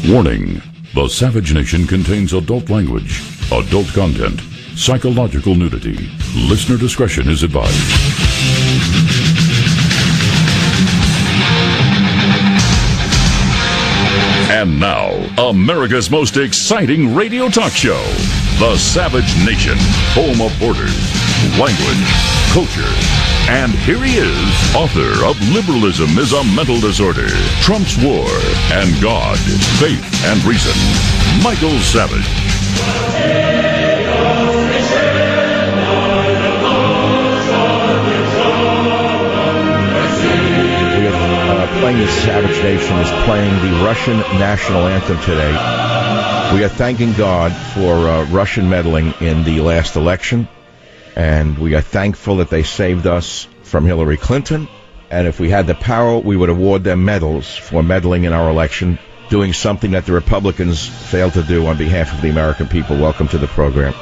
Warning: the Savage Nation contains adult language, adult content, psychological nudity. Listener discretion is advised. And now, America's most exciting radio talk show, The Savage Nation, home of borders, language, culture. And here he is, author of Liberalism is a Mental Disorder, Trump's War, and God, Faith, and Reason, Michael Savage. Playing the Savage Nation is playing the Russian national anthem today. We are thanking God for Russian meddling in the last election, and we are thankful that they saved us from Hillary Clinton. And if we had the power, we would award them medals for meddling in our election, doing something that the Republicans failed to do on behalf of the American people. Welcome to the program.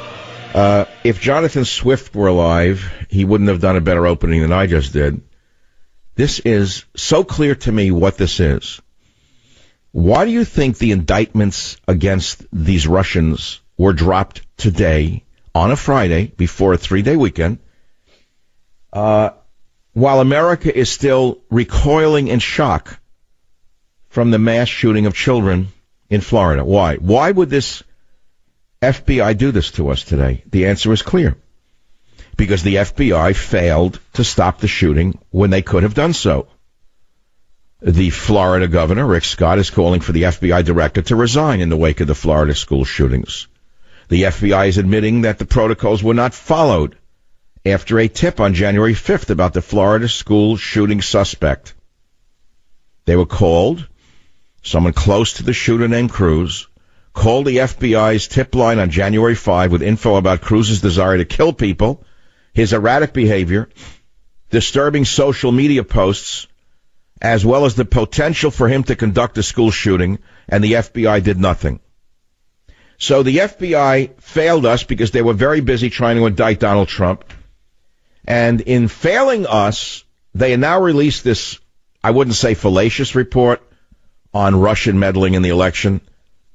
If Jonathan Swift were alive, he wouldn't have done a better opening than I just did. This is so clear to me what this is. Why do you think the indictments against these Russians were dropped today on a Friday before a 3-day weekend, while America is still recoiling in shock from the mass shooting of children in Florida? Why? Why would this FBI do this to us today? The answer is clear. Because the FBI failed to stop the shooting when they could have done so. The Florida governor, Rick Scott, is calling for the FBI director to resign in the wake of the Florida school shootings. The FBI is admitting that the protocols were not followed after a tip on January 5th about the Florida school shooting suspect. They were called. Someone close to the shooter named Cruz called the FBI's tip line on January 5 with info about Cruz's desire to kill people, his erratic behavior, disturbing social media posts, as well as the potential for him to conduct a school shooting, and the FBI did nothing. So the FBI failed us because they were very busy trying to indict Donald Trump. And in failing us, they now released this, I wouldn't say fallacious report on Russian meddling in the election,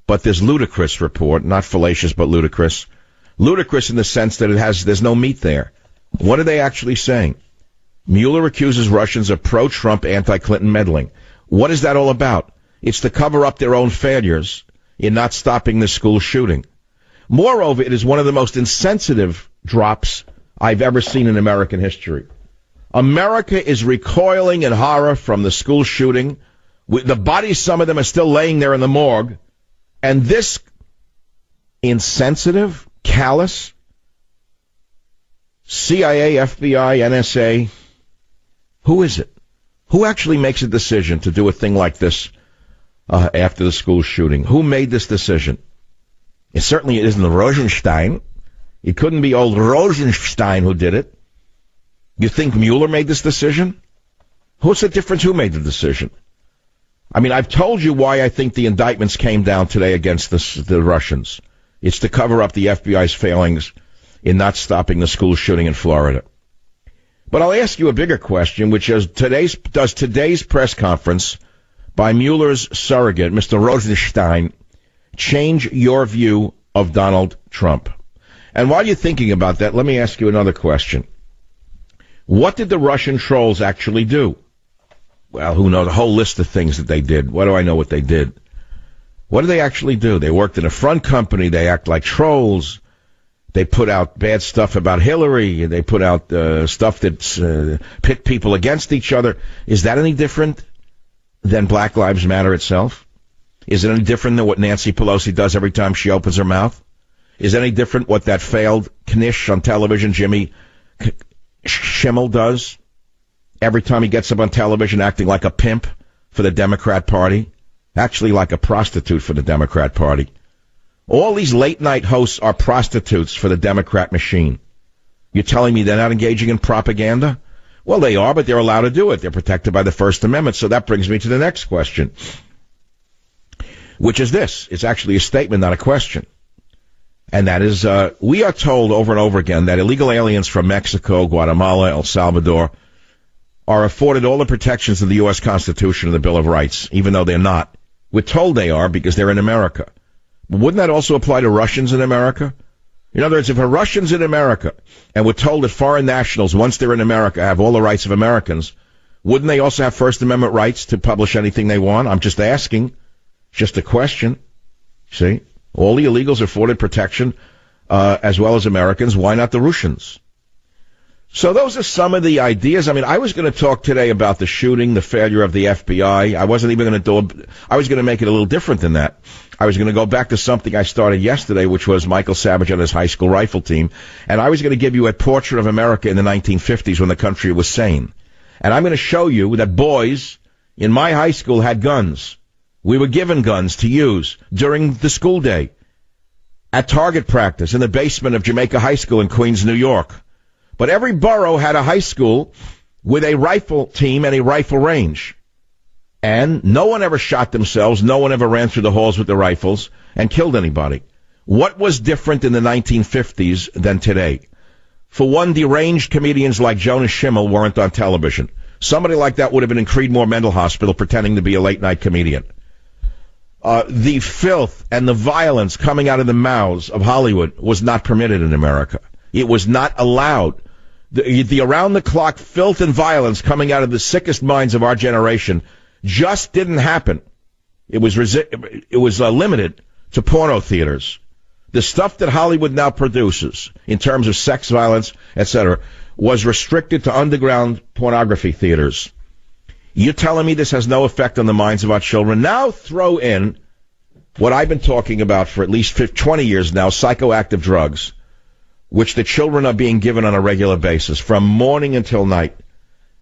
but this ludicrous report, not fallacious but ludicrous. Ludicrous in the sense that there's no meat there. What are they actually saying? Mueller accuses Russians of pro-Trump, anti-Clinton meddling. What is that all about? It's to cover up their own failures in not stopping the school shooting. Moreover, it is one of the most insensitive drops I've ever seen in American history. America is recoiling in horror from the school shooting. The bodies, some of them are still laying there in the morgue. And this insensitive, callous, CIA, FBI, NSA, who is it? Who actually makes a decision to do a thing like this after the school shooting? Who made this decision? It certainly isn't Rosenstein. It couldn't be old Rosenstein who did it. You think Mueller made this decision? What's the difference who made the decision? I mean, I've told you why I think the indictments came down today against the Russians. It's to cover up the FBI's failings in not stopping the school shooting in Florida. But I'll ask you a bigger question, which is does today's press conference by Mueller's surrogate, Mr. Rosenstein, change your view of Donald Trump? And while you're thinking about that, let me ask you another question. What did the Russian trolls actually do? Well, who knows? A whole list of things that they did. What do I know what they did? What did they actually do? They worked in a front company. They act like trolls. They put out bad stuff about Hillary. They put out stuff that pit people against each other. Is that any different than Black Lives Matter itself? Is it any different than what Nancy Pelosi does every time she opens her mouth? Is it any different what that failed Knish on television, Jimmy Schimmel, does every time he gets up on television acting like a pimp for the Democrat Party? Actually like a prostitute for the Democrat Party. All these late-night hosts are prostitutes for the Democrat machine. You're telling me they're not engaging in propaganda? Well, they are, but they're allowed to do it. They're protected by the First Amendment. So that brings me to the next question, which is this. It's actually a statement, not a question. And that is, we are told over and over again that illegal aliens from Mexico, Guatemala, El Salvador are afforded all the protections of the U.S. Constitution and the Bill of Rights, even though they're not. We're told they are because they're in America. But wouldn't that also apply to Russians in America? In other words, if a Russian's in America and we're told that foreign nationals, once they're in America, have all the rights of Americans, wouldn't they also have First Amendment rights to publish anything they want? I'm just asking. Just a question. See? All the illegals are afforded protection, as well as Americans. Why not the Russians? So those are some of the ideas. I mean, I was going to talk today about the shooting, the failure of the FBI. I wasn't even going to I was going to make it a little different than that. I was going to go back to something I started yesterday, which was Michael Savage and his high school rifle team. And I was going to give you a portrait of America in the 1950s when the country was sane. And I'm going to show you that boys in my high school had guns. We were given guns to use during the school day, at target practice, in the basement of Jamaica High School in Queens, New York. But every borough had a high school with a rifle team and a rifle range. And no one ever shot themselves. No one ever ran through the halls with their rifles and killed anybody. What was different in the 1950s than today? For one, deranged comedians like Jonas Schimmel weren't on television. Somebody like that would have been in Creedmoor Mental Hospital pretending to be a late-night comedian. The filth and the violence coming out of the mouths of Hollywood was not permitted in America. It was not allowed. The around-the-clock filth and violence coming out of the sickest minds of our generation just didn't happen. It was limited to porno theaters. The stuff that Hollywood now produces in terms of sex violence, etc., was restricted to underground pornography theaters. You're telling me this has no effect on the minds of our children? Now throw in what I've been talking about for at least 20 years now, psychoactive drugs, which the children are being given on a regular basis. From morning until night,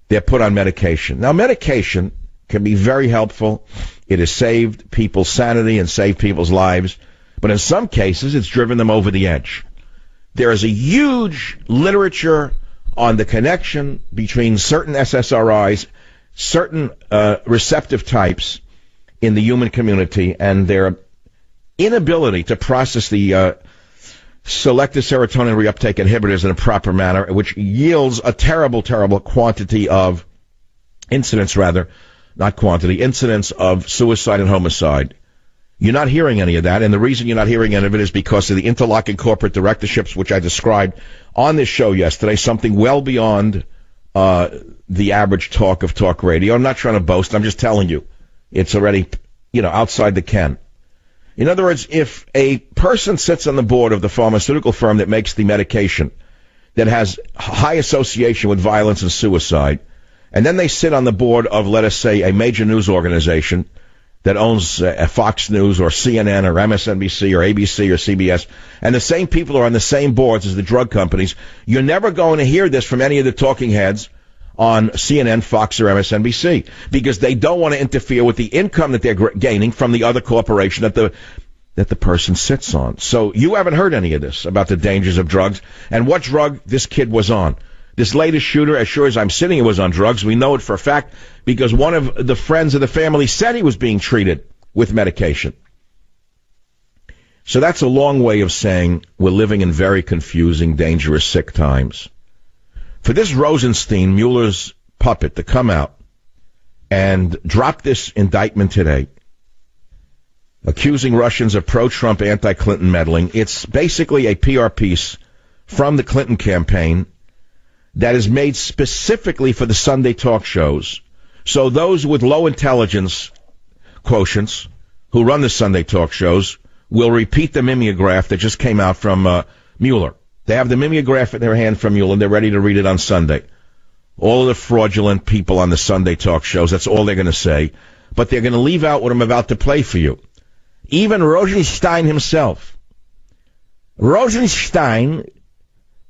they're put on medication. Now, medication can be very helpful. It has saved people's sanity and saved people's lives. But in some cases, it's driven them over the edge. There is a huge literature on the connection between certain SSRIs, certain receptive types in the human community, and their inability to process the selective serotonin reuptake inhibitors in a proper manner, which yields a terrible, terrible quantity of incidence of suicide and homicide. You're not hearing any of that, and the reason you're not hearing any of it is because of the interlocking corporate directorships, which I described on this show yesterday, something well beyond the average talk of talk radio. I'm not trying to boast. I'm just telling you. It's already, outside the ken. In other words, if a person sits on the board of the pharmaceutical firm that makes the medication that has high association with violence and suicide, and then they sit on the board of, let us say, a major news organization that owns Fox News or CNN or MSNBC or ABC or CBS, and the same people are on the same boards as the drug companies, you're never going to hear this from any of the talking heads on CNN, Fox, or MSNBC, because they don't want to interfere with the income that they're gaining from the other corporation that the person sits on. So you haven't heard any of this about the dangers of drugs and what drug this kid was on. This latest shooter, as sure as I'm sitting here, was on drugs. We know it for a fact because one of the friends of the family said he was being treated with medication. So that's a long way of saying we're living in very confusing, dangerous, sick times. For this Rosenstein, Mueller's puppet, to come out and drop this indictment today, accusing Russians of pro-Trump, anti-Clinton meddling, it's basically a PR piece from the Clinton campaign that is made specifically for the Sunday talk shows. So those with low intelligence quotients who run the Sunday talk shows will repeat the mimeograph that just came out from Mueller. They have the mimeograph in their hand from Mueller, and they're ready to read it on Sunday. All of the fraudulent people on the Sunday talk shows, that's all they're going to say. But they're going to leave out what I'm about to play for you. Even Rosenstein himself. Rosenstein,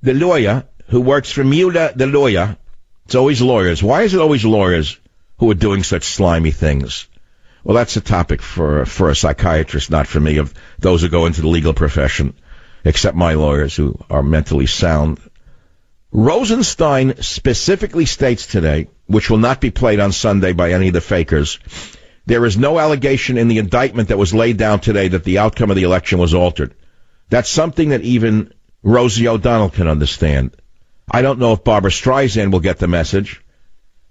the lawyer who works for Mueller, the lawyer, it's always lawyers. Why is it always lawyers who are doing such slimy things? Well, that's a topic for a psychiatrist, not for me, of those who go into the legal profession, except my lawyers who are mentally sound. Rosenstein specifically states today, which will not be played on Sunday by any of the fakers, there is no allegation in the indictment that was laid down today that the outcome of the election was altered. That's something that even Rosie O'Donnell can understand. I don't know if Barbara Streisand will get the message.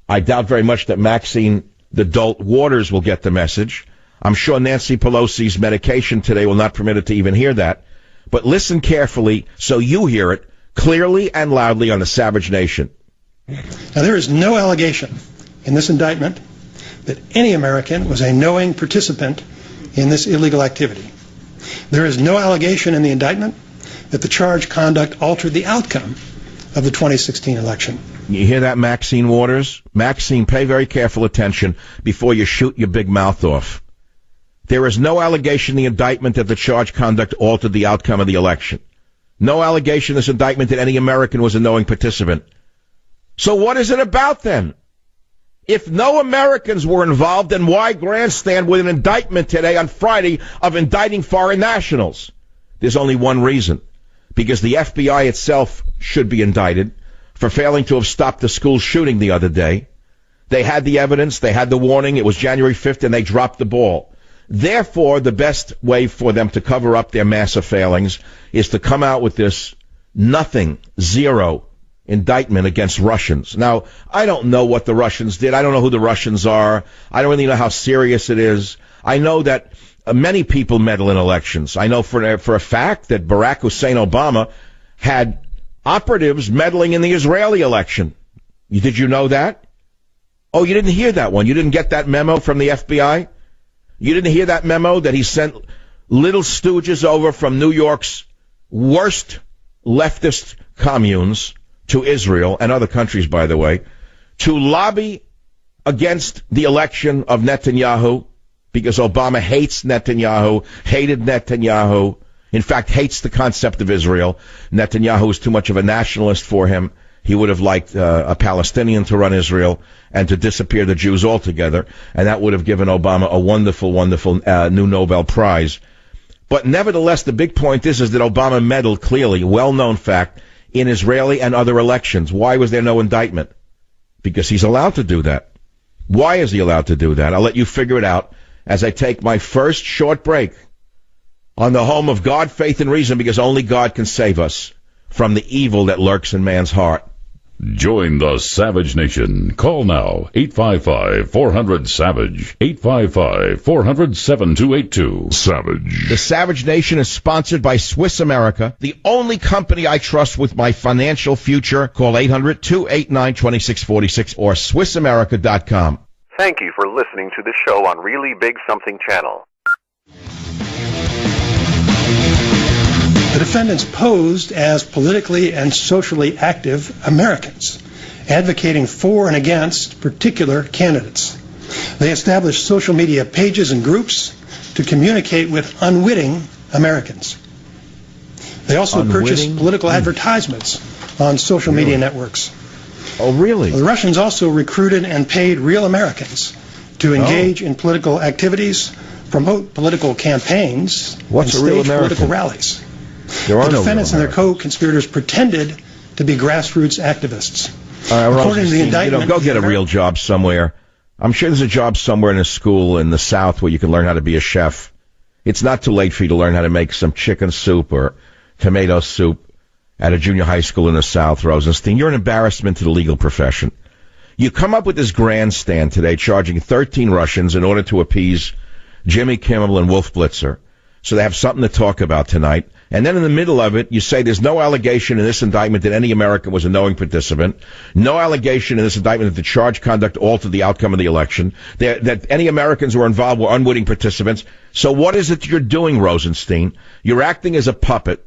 I doubt very much that Maxine the Dolt Waters will get the message. I'm sure Nancy Pelosi's medication today will not permit it to even hear that. But listen carefully so you hear it clearly and loudly on the Savage Nation. Now, there is no allegation in this indictment that any American was a knowing participant in this illegal activity. There is no allegation in the indictment that the charged conduct altered the outcome of the 2016 election. You hear that, Maxine Waters? Maxine, pay very careful attention before you shoot your big mouth off. There is no allegation in the indictment that the charged conduct altered the outcome of the election. No allegation in this indictment that any American was a knowing participant. So what is it about then? If no Americans were involved, then why grandstand with an indictment today on Friday of indicting foreign nationals? There's only one reason. Because the FBI itself should be indicted for failing to have stopped the school shooting the other day. They had the evidence, they had the warning, it was January 5th, and they dropped the ball. Therefore, the best way for them to cover up their massive failings is to come out with this zero indictment against Russians. Now, I don't know what the Russians did. I don't know who the Russians are. I don't really know how serious it is. I know that many people meddle in elections. I know for a fact that Barack Hussein Obama had operatives meddling in the Israeli election. Did you know that? Oh, you didn't hear that one. You didn't get that memo from the FBI? You didn't hear that memo that he sent little stooges over from New York's worst leftist communes to Israel and other countries, by the way, to lobby against the election of Netanyahu? Because Obama hates Netanyahu, hated Netanyahu, in fact, hates the concept of Israel. Netanyahu is too much of a nationalist for him. He would have liked a Palestinian to run Israel and to disappear the Jews altogether, and that would have given Obama a wonderful, wonderful new Nobel Prize. But nevertheless, the big point is that Obama meddled clearly, well-known fact, in Israeli and other elections. Why was there no indictment? Because he's allowed to do that. Why is he allowed to do that? I'll let you figure it out as I take my first short break on the home of God, faith, and reason, because only God can save us from the evil that lurks in man's heart. Join the Savage Nation. Call now, 855-400-SAVAGE, 855-400-7282. Savage. The Savage Nation is sponsored by Swiss America, the only company I trust with my financial future. Call 800-289-2646 or SwissAmerica.com. Thank you for listening to the show on Really Big Something Channel. The defendants posed as politically and socially active Americans, advocating for and against particular candidates. They established social media pages and groups to communicate with unwitting Americans. They also purchased political advertisements on social media networks. Oh, really? The Russians also recruited and paid real Americans to engage in political activities, promote political campaigns, and stage political rallies. The defendants and their co-conspirators pretended to be grassroots activists. According to the indictment, go get a real job somewhere. I'm sure there's a job somewhere in a school in the South where you can learn how to be a chef. It's not too late for you to learn how to make some chicken soup or tomato soup at a junior high school in the South, Rosenstein. You're an embarrassment to the legal profession. You come up with this grandstand today charging 13 Russians in order to appease Jimmy Kimmel and Wolf Blitzer, so they have something to talk about tonight. And then in the middle of it, you say there's no allegation in this indictment that any American was a knowing participant, no allegation in this indictment that the charged conduct altered the outcome of the election, that any Americans who were involved were unwitting participants. So what is it you're doing, Rosenstein? You're acting as a puppet.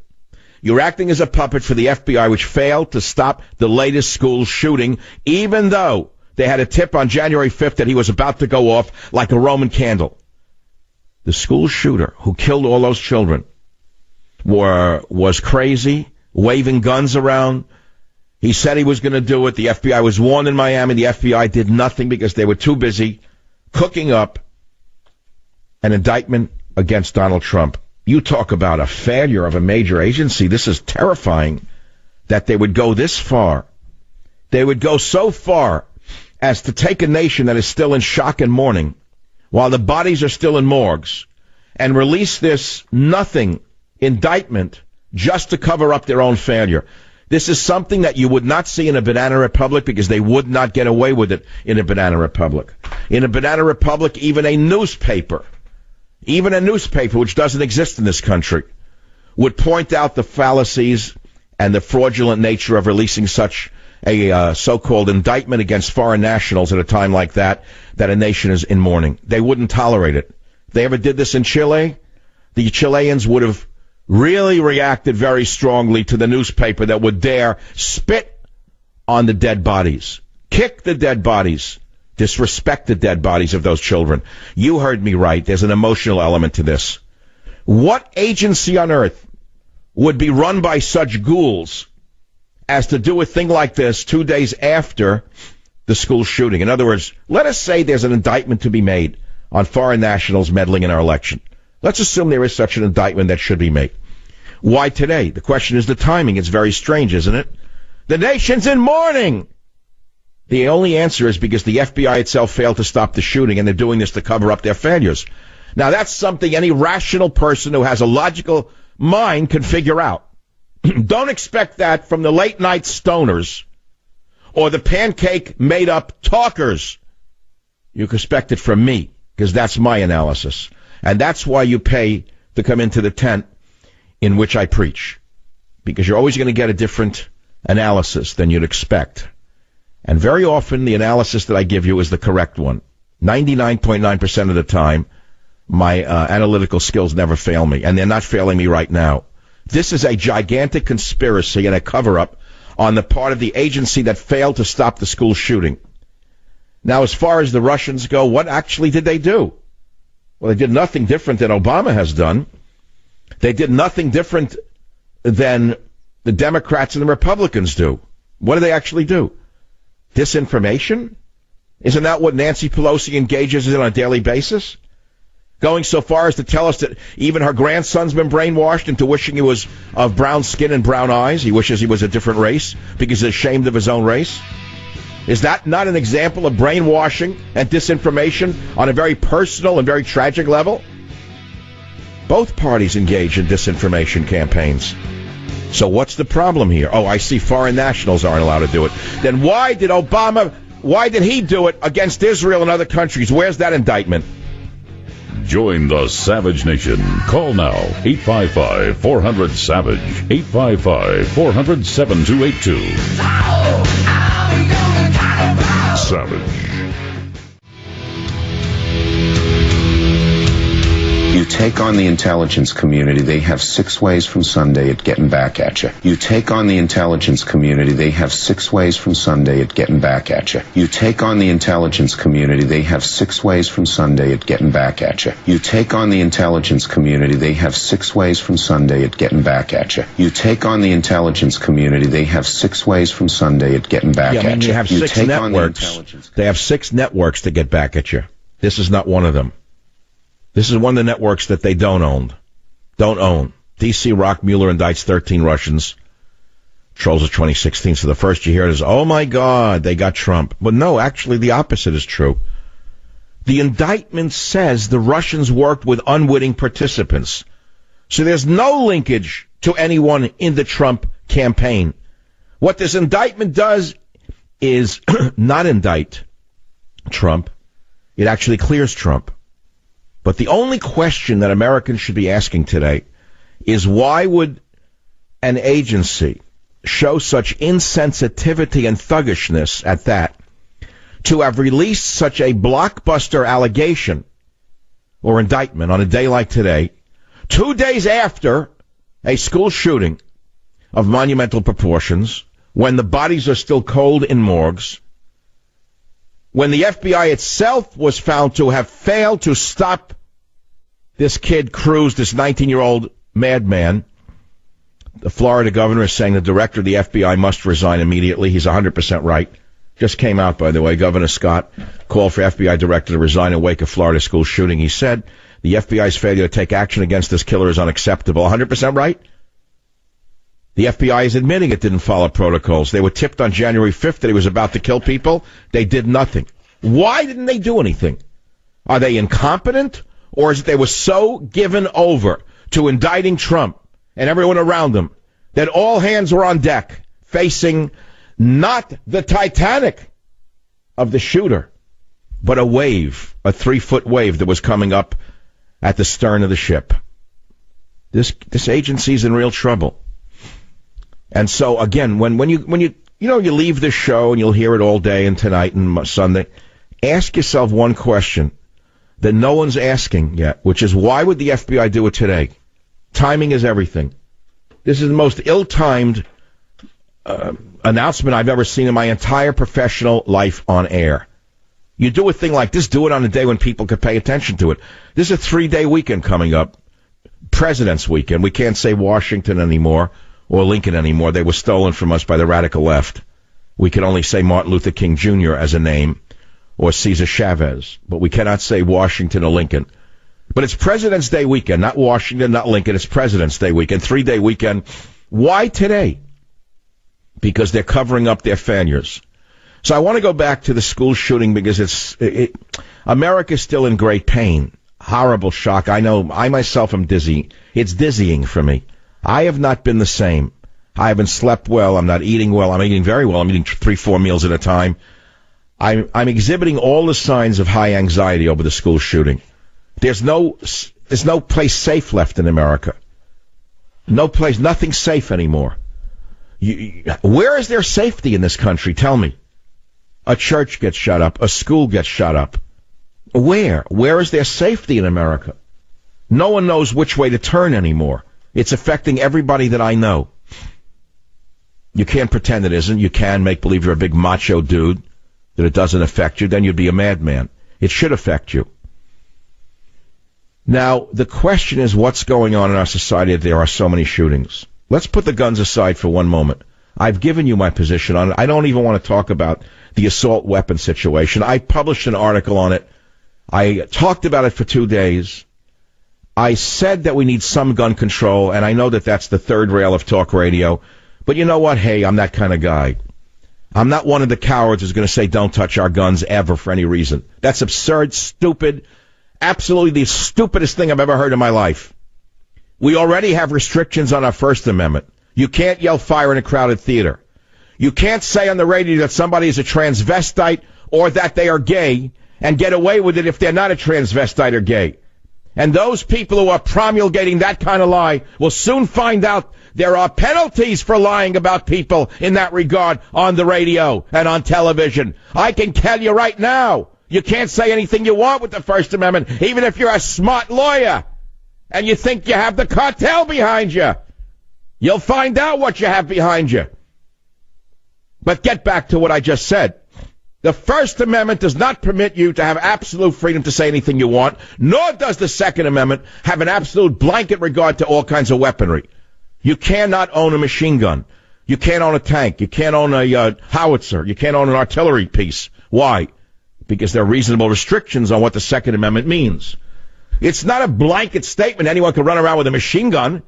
You're acting as a puppet for the FBI, which failed to stop the latest school shooting, even though they had a tip on January 5th that he was about to go off like a Roman candle. The school shooter who killed all those children was crazy, waving guns around. He said he was going to do it. The FBI was warned in Miami. The FBI did nothing because they were too busy cooking up an indictment against Donald Trump. You talk about a failure of a major agency. This is terrifying that they would go this far. They would go so far as to take a nation that is still in shock and mourning while the bodies are still in morgues and release this nothing indictment just to cover up their own failure. This is something that you would not see in a banana republic because they would not get away with it in a banana republic. In a banana republic, even a newspaper even a newspaper which doesn't exist in this country, would point out the fallacies and the fraudulent nature of releasing such a so-called indictment against foreign nationals at a time like that a nation is in mourning. They wouldn't tolerate it. If they ever did this in Chile, the Chileans would have really reacted very strongly to the newspaper that would dare spit on the dead bodies, kick the dead bodies, disrespect the dead bodies of those children. You heard me right. There's an emotional element to this. What agency on earth would be run by such ghouls as to do a thing like this 2 days after the school shooting? In other words, let us say there's an indictment to be made on foreign nationals meddling in our election. Let's assume there is such an indictment that should be made. Why today? The question is the timing. It's very strange, isn't it? The nation's in mourning. The only answer is because the FBI itself failed to stop the shooting, and they're doing this to cover up their failures. Now, that's something any rational person who has a logical mind can figure out. Don't expect that from the late-night stoners or the pancake made-up talkers. You can expect it from me, because that's my analysis. And that's why you pay to come into the tent in which I preach, because you're always going to get a different analysis than you'd expect. And very often the analysis that I give you is the correct one. 99.9% of the time, my analytical skills never fail me, and they're not failing me right now. This is a gigantic conspiracy and a cover-up on the part of the agency that failed to stop the school shooting. Now, as far as the Russians go, what actually did they do? Well, they did nothing different than Obama has done. They did nothing different than the Democrats and the Republicans do. What do they actually do? Disinformation? Isn't that what Nancy Pelosi engages in on a daily basis? Going so far as to tell us that even her grandson's been brainwashed into wishing he was of brown skin and brown eyes. He wishes he was a different race because he's ashamed of his own race. Is that not an example of brainwashing and disinformation on a very personal and very tragic level? Both parties engage in disinformation campaigns. So what's the problem here? Oh, I see foreign nationals aren't allowed to do it. Then why did he do it against Israel and other countries? Where's that indictment? Join the Savage Nation. Call now, 855-400-SAVAGE, 855-400-7282. Savage. You take on the intelligence community, they have 6 ways from Sunday at getting back at you. You take on the intelligence community, they have 6 ways from Sunday at getting back at you. You take on the intelligence community, they have 6 ways from Sunday at getting back at you. You take on the intelligence community, they have 6 ways from Sunday at getting back at you. You take on the intelligence community, they have 6 ways from Sunday at getting back at you. You have 6 networks. They have 6 networks to get back at you. This is not one of them. This is one of the networks that they don't own. D.C. Rock Mueller indicts 13 Russians. Trolls of 2016. So the first you hear is, oh my God, they got Trump. But no, actually the opposite is true. The indictment says the Russians worked with unwitting participants. So there's no linkage to anyone in the Trump campaign. What this indictment does is not indict Trump. It actually clears Trump. But the only question that Americans should be asking today is why would an agency show such insensitivity and thuggishness at that to have released such a blockbuster allegation or indictment on a day like today, 2 days after a school shooting of monumental proportions, when the bodies are still cold in morgues, when the FBI itself was found to have failed to stop this kid Cruz, this 19-year-old madman. The Florida governor is saying the director of the FBI must resign immediately. He's 100% right. Just came out, by the way. Governor Scott called for FBI director to resign in wake of Florida school shooting. He said the FBI's failure to take action against this killer is unacceptable. 100% right? The FBI is admitting it didn't follow protocols. They were tipped on January 5th that he was about to kill people. They did nothing. Why didn't they do anything? Are they incompetent? Or is it they were so given over to indicting Trump and everyone around them that all hands were on deck facing not the Titanic of the shooter, but a wave, a 3-foot wave that was coming up at the stern of the ship. This agency's in real trouble. And so, again, when you leave this show and you'll hear it all day and tonight and Sunday, ask yourself one question that no one's asking yet, which is, why would the FBI do it today? Timing is everything. This is the most ill-timed announcement I've ever seen in my entire professional life on air. You do a thing like this, do it on a day when people could pay attention to it. This is a 3-day weekend coming up, President's Weekend. We can't say Washington anymore or Lincoln anymore. They were stolen from us by the radical left. We can only say Martin Luther King Jr. as a name or Cesar Chavez, but we cannot say Washington or Lincoln. But it's President's Day weekend, not Washington, not Lincoln. It's President's Day weekend, 3-day weekend. Why today? Because they're covering up their failures. So I want to go back to the school shooting because America's still in great pain. Horrible shock. I know I myself am dizzy. It's dizzying for me. I have not been the same. I haven't slept well. I'm not eating well. I'm eating very well. I'm eating 3-4 meals at a time. I'm exhibiting all the signs of high anxiety over the school shooting. There's no place safe left in America. No place, nothing safe anymore. Where is there safety in this country? Tell me. A church gets shut up. A school gets shut up. Where? Where is there safety in America? No one knows which way to turn anymore. It's affecting everybody that I know. You can't pretend it isn't. You can make believe you're a big macho dude, that it doesn't affect you. Then you'd be a madman. It should affect you. Now, the question is, what's going on in our society that there are so many shootings? Let's put the guns aside for one moment. I've given you my position on it. I don't even want to talk about the assault weapon situation. I published an article on it. I talked about it for 2 days. I said that we need some gun control, and I know that that's the third rail of talk radio. But you know what? Hey, I'm that kind of guy. I'm not one of the cowards who's going to say don't touch our guns ever for any reason. That's absurd, stupid, absolutely the stupidest thing I've ever heard in my life. We already have restrictions on our First Amendment. You can't yell fire in a crowded theater. You can't say on the radio that somebody is a transvestite or that they are gay and get away with it if they're not a transvestite or gay. And those people who are promulgating that kind of lie will soon find out there are penalties for lying about people in that regard on the radio and on television. I can tell you right now, you can't say anything you want with the First Amendment, even if you're a smart lawyer and you think you have the cartel behind you. You'll find out what you have behind you. But get back to what I just said. The First Amendment does not permit you to have absolute freedom to say anything you want, nor does the Second Amendment have an absolute blanket regard to all kinds of weaponry. You cannot own a machine gun. You can't own a tank. You can't own a howitzer. You can't own an artillery piece. Why? Because there are reasonable restrictions on what the Second Amendment means. It's not a blanket statement. Anyone can run around with a machine gun.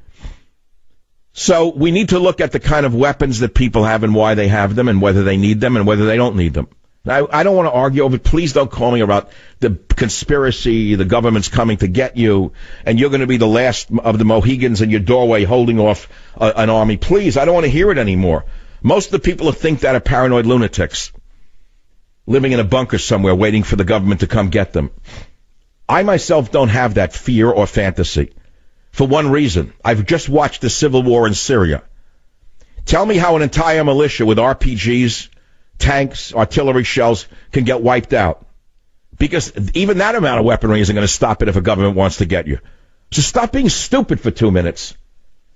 So we need to look at the kind of weapons that people have and why they have them and whether they need them and whether they don't need them. Now, I don't want to argue over it. Please don't call me about the conspiracy, the government's coming to get you, and you're going to be the last of the Mohegans in your doorway holding off an army. Please, I don't want to hear it anymore. Most of the people who think that are paranoid lunatics, living in a bunker somewhere waiting for the government to come get them. I myself don't have that fear or fantasy. For one reason, I've just watched the civil war in Syria. Tell me how an entire militia with RPGs, tanks, artillery shells can get wiped out. Because even that amount of weaponry isn't going to stop it if a government wants to get you. So stop being stupid for 2 minutes.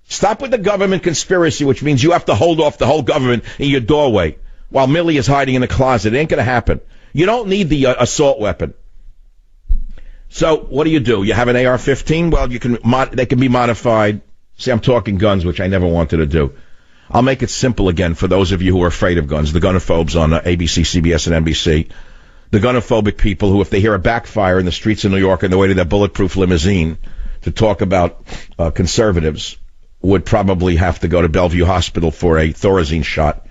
Stop with the government conspiracy, which means you have to hold off the whole government in your doorway while Millie is hiding in the closet. It ain't going to happen. You don't need the assault weapon. So what do? You have an AR-15? Well, they can be modified. See, I'm talking guns, which I never wanted to do. I'll make it simple again for those of you who are afraid of guns, the gunophobes on ABC, CBS, and NBC. The gunophobic people who, if they hear a backfire in the streets of New York on the way to their bulletproof limousine to talk about conservatives, would probably have to go to Bellevue Hospital for a Thorazine shot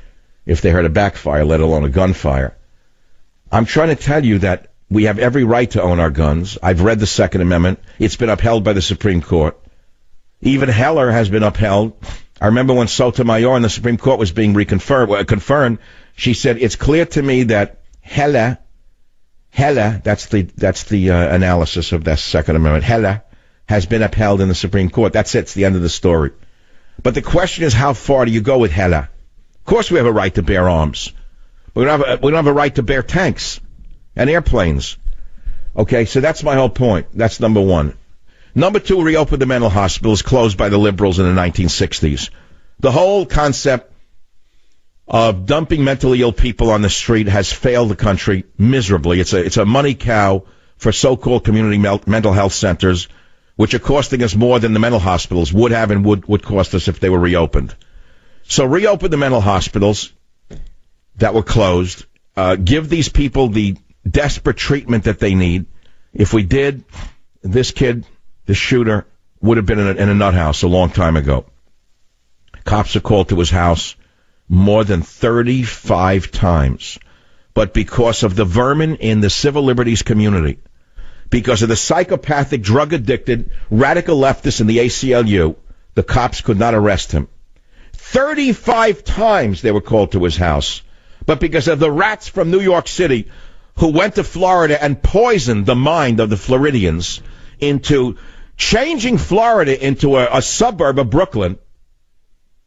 if they heard a backfire, let alone a gunfire. I'm trying to tell you that we have every right to own our guns. I've read the Second Amendment. It's been upheld by the Supreme Court. Even Heller has been upheld. I remember when Sotomayor in the Supreme Court was being confirmed, she said, it's clear to me that Heller, that's the analysis of that Second Amendment. Heller has been upheld in the Supreme Court. That's it. It's the end of the story. But the question is, how far do you go with Hela? Of course we have a right to bear arms. We don't have a right to bear tanks and airplanes. Okay, so that's my whole point. That's number one. Number two, reopen the mental hospitals closed by the liberals in the 1960s. The whole concept of dumping mentally ill people on the street has failed the country miserably. It's a money cow for so-called community mental health centers, which are costing us more than the mental hospitals would have and would cost us if they were reopened. So reopen the mental hospitals that were closed. Give these people the desperate treatment that they need. If we did, this kid, the shooter, would have been in a nut house a long time ago. Cops are called to his house more than 35 times. But because of the vermin in the civil liberties community, because of the psychopathic, drug-addicted, radical leftists in the ACLU, the cops could not arrest him. 35 times they were called to his house. But because of the rats from New York City who went to Florida and poisoned the mind of the Floridians into changing Florida into a suburb of Brooklyn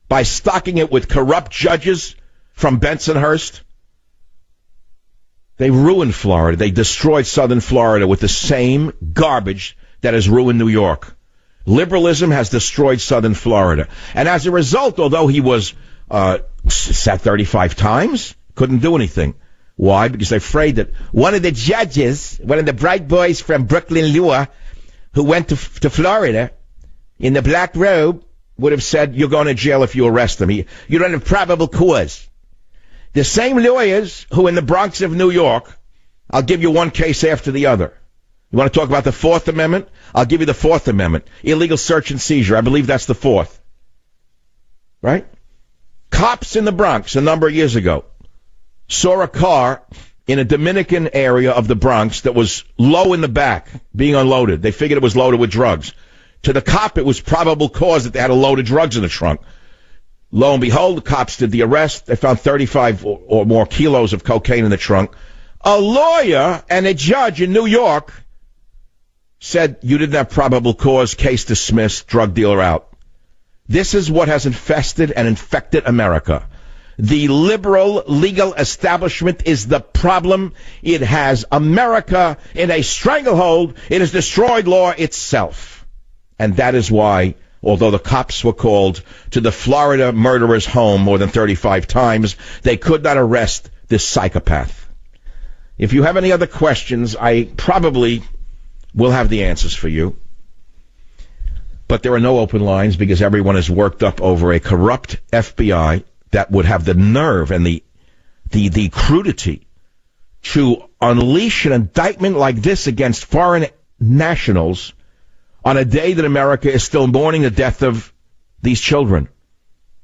by stocking it with corrupt judges from Bensonhurst, they ruined Florida. They destroyed southern Florida with the same garbage that has ruined New York. Liberalism has destroyed southern Florida. And as a result, although he was sat 35 times, couldn't do anything. Why? Because they're afraid that one of the judges, one of the bright boys from Brooklyn Law, who went to Florida in the black robe, would have said, you're going to jail if you arrest him. You don't have probable cause. The same lawyers who in the Bronx of New York, I'll give you one case after the other. You want to talk about the Fourth Amendment? I'll give you the Fourth Amendment. Illegal search and seizure. I believe that's the fourth. Right? Cops in the Bronx a number of years ago saw a car in a Dominican area of the Bronx that was low in the back, being unloaded. They figured it was loaded with drugs. To the cop, it was probable cause that they had a load of drugs in the trunk. Lo and behold, the cops did the arrest. They found 35 or more kilos of cocaine in the trunk. A lawyer and a judge in New York said, you didn't have probable cause, case dismissed, drug dealer out. This is what has infested and infected America. The liberal legal establishment is the problem. It has America in a stranglehold. It has destroyed law itself. And that is why, although the cops were called to the Florida murderer's home more than 35 times, they could not arrest this psychopath. If you have any other questions, I probably will have the answers for you. But there are no open lines because everyone is worked up over a corrupt FBI that would have the nerve and the crudity to unleash an indictment like this against foreign nationals on a day that America is still mourning the death of these children.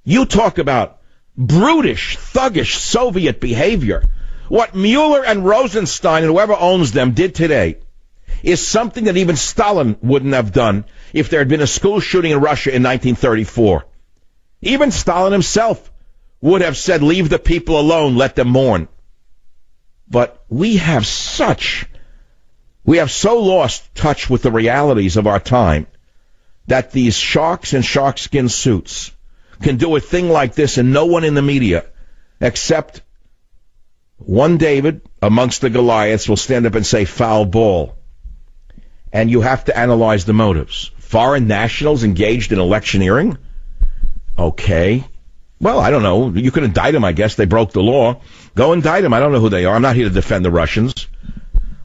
You talk about brutish, thuggish Soviet behavior. What Mueller and Rosenstein and whoever owns them did today is something that even Stalin wouldn't have done if there had been a school shooting in Russia in 1934. Even Stalin himself would have said, leave the people alone, let them mourn. But we have so lost touch with the realities of our time that these sharks in sharkskin suits can do a thing like this, and no one in the media except one David amongst the Goliaths will stand up and say foul ball. And you have to analyze the motives. Foreign nationals engaged in electioneering? Okay. Well, I don't know. You could indict them, I guess. They broke the law. Go indict them. I don't know who they are. I'm not here to defend the Russians.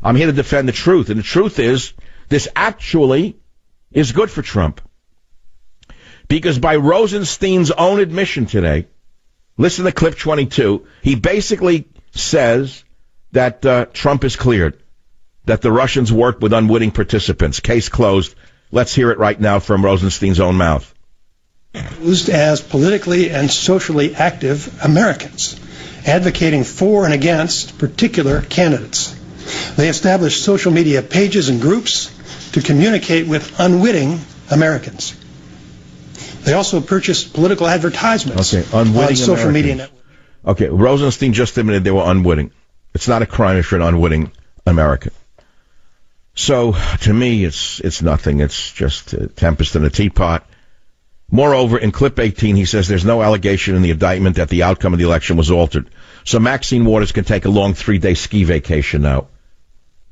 I'm here to defend the truth. And the truth is, this actually is good for Trump. Because by Rosenstein's own admission today, listen to clip 22, he basically says that Trump is cleared, that the Russians worked with unwitting participants. Case closed. Let's hear it right now from Rosenstein's own mouth. Used as politically and socially active Americans, advocating for and against particular candidates. They established social media pages and groups to communicate with unwitting Americans. They also purchased political advertisements on social media networks. Okay, Rosenstein just admitted they were unwitting. It's not a crime if you're an unwitting American. So So, to me, it's nothing. It's just a tempest in a teapot. Moreover, in clip 18, he says there's no allegation in the indictment that the outcome of the election was altered. So Maxine Waters can take a long 3-day ski vacation now.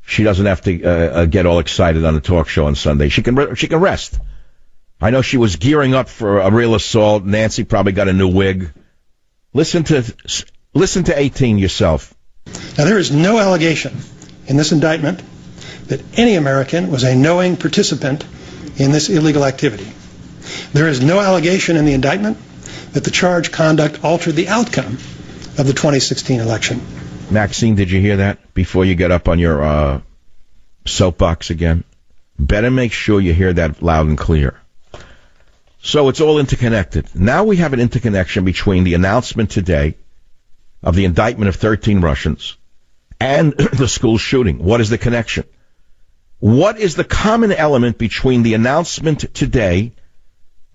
She doesn't have to get all excited on a talk show on Sunday. She can rest. I know she was gearing up for a real assault. Nancy probably got a new wig. Listen to 18 yourself. Now, there is no allegation in this indictment that any American was a knowing participant in this illegal activity. There is no allegation in the indictment that the charged conduct altered the outcome of the 2016 election. Maxine, did you hear that before you get up on your soapbox again? Better make sure you hear that loud and clear. So it's all interconnected. Now we have an interconnection between the announcement today of the indictment of 13 Russians and the school shooting. What is the connection? What is the common element between the announcement today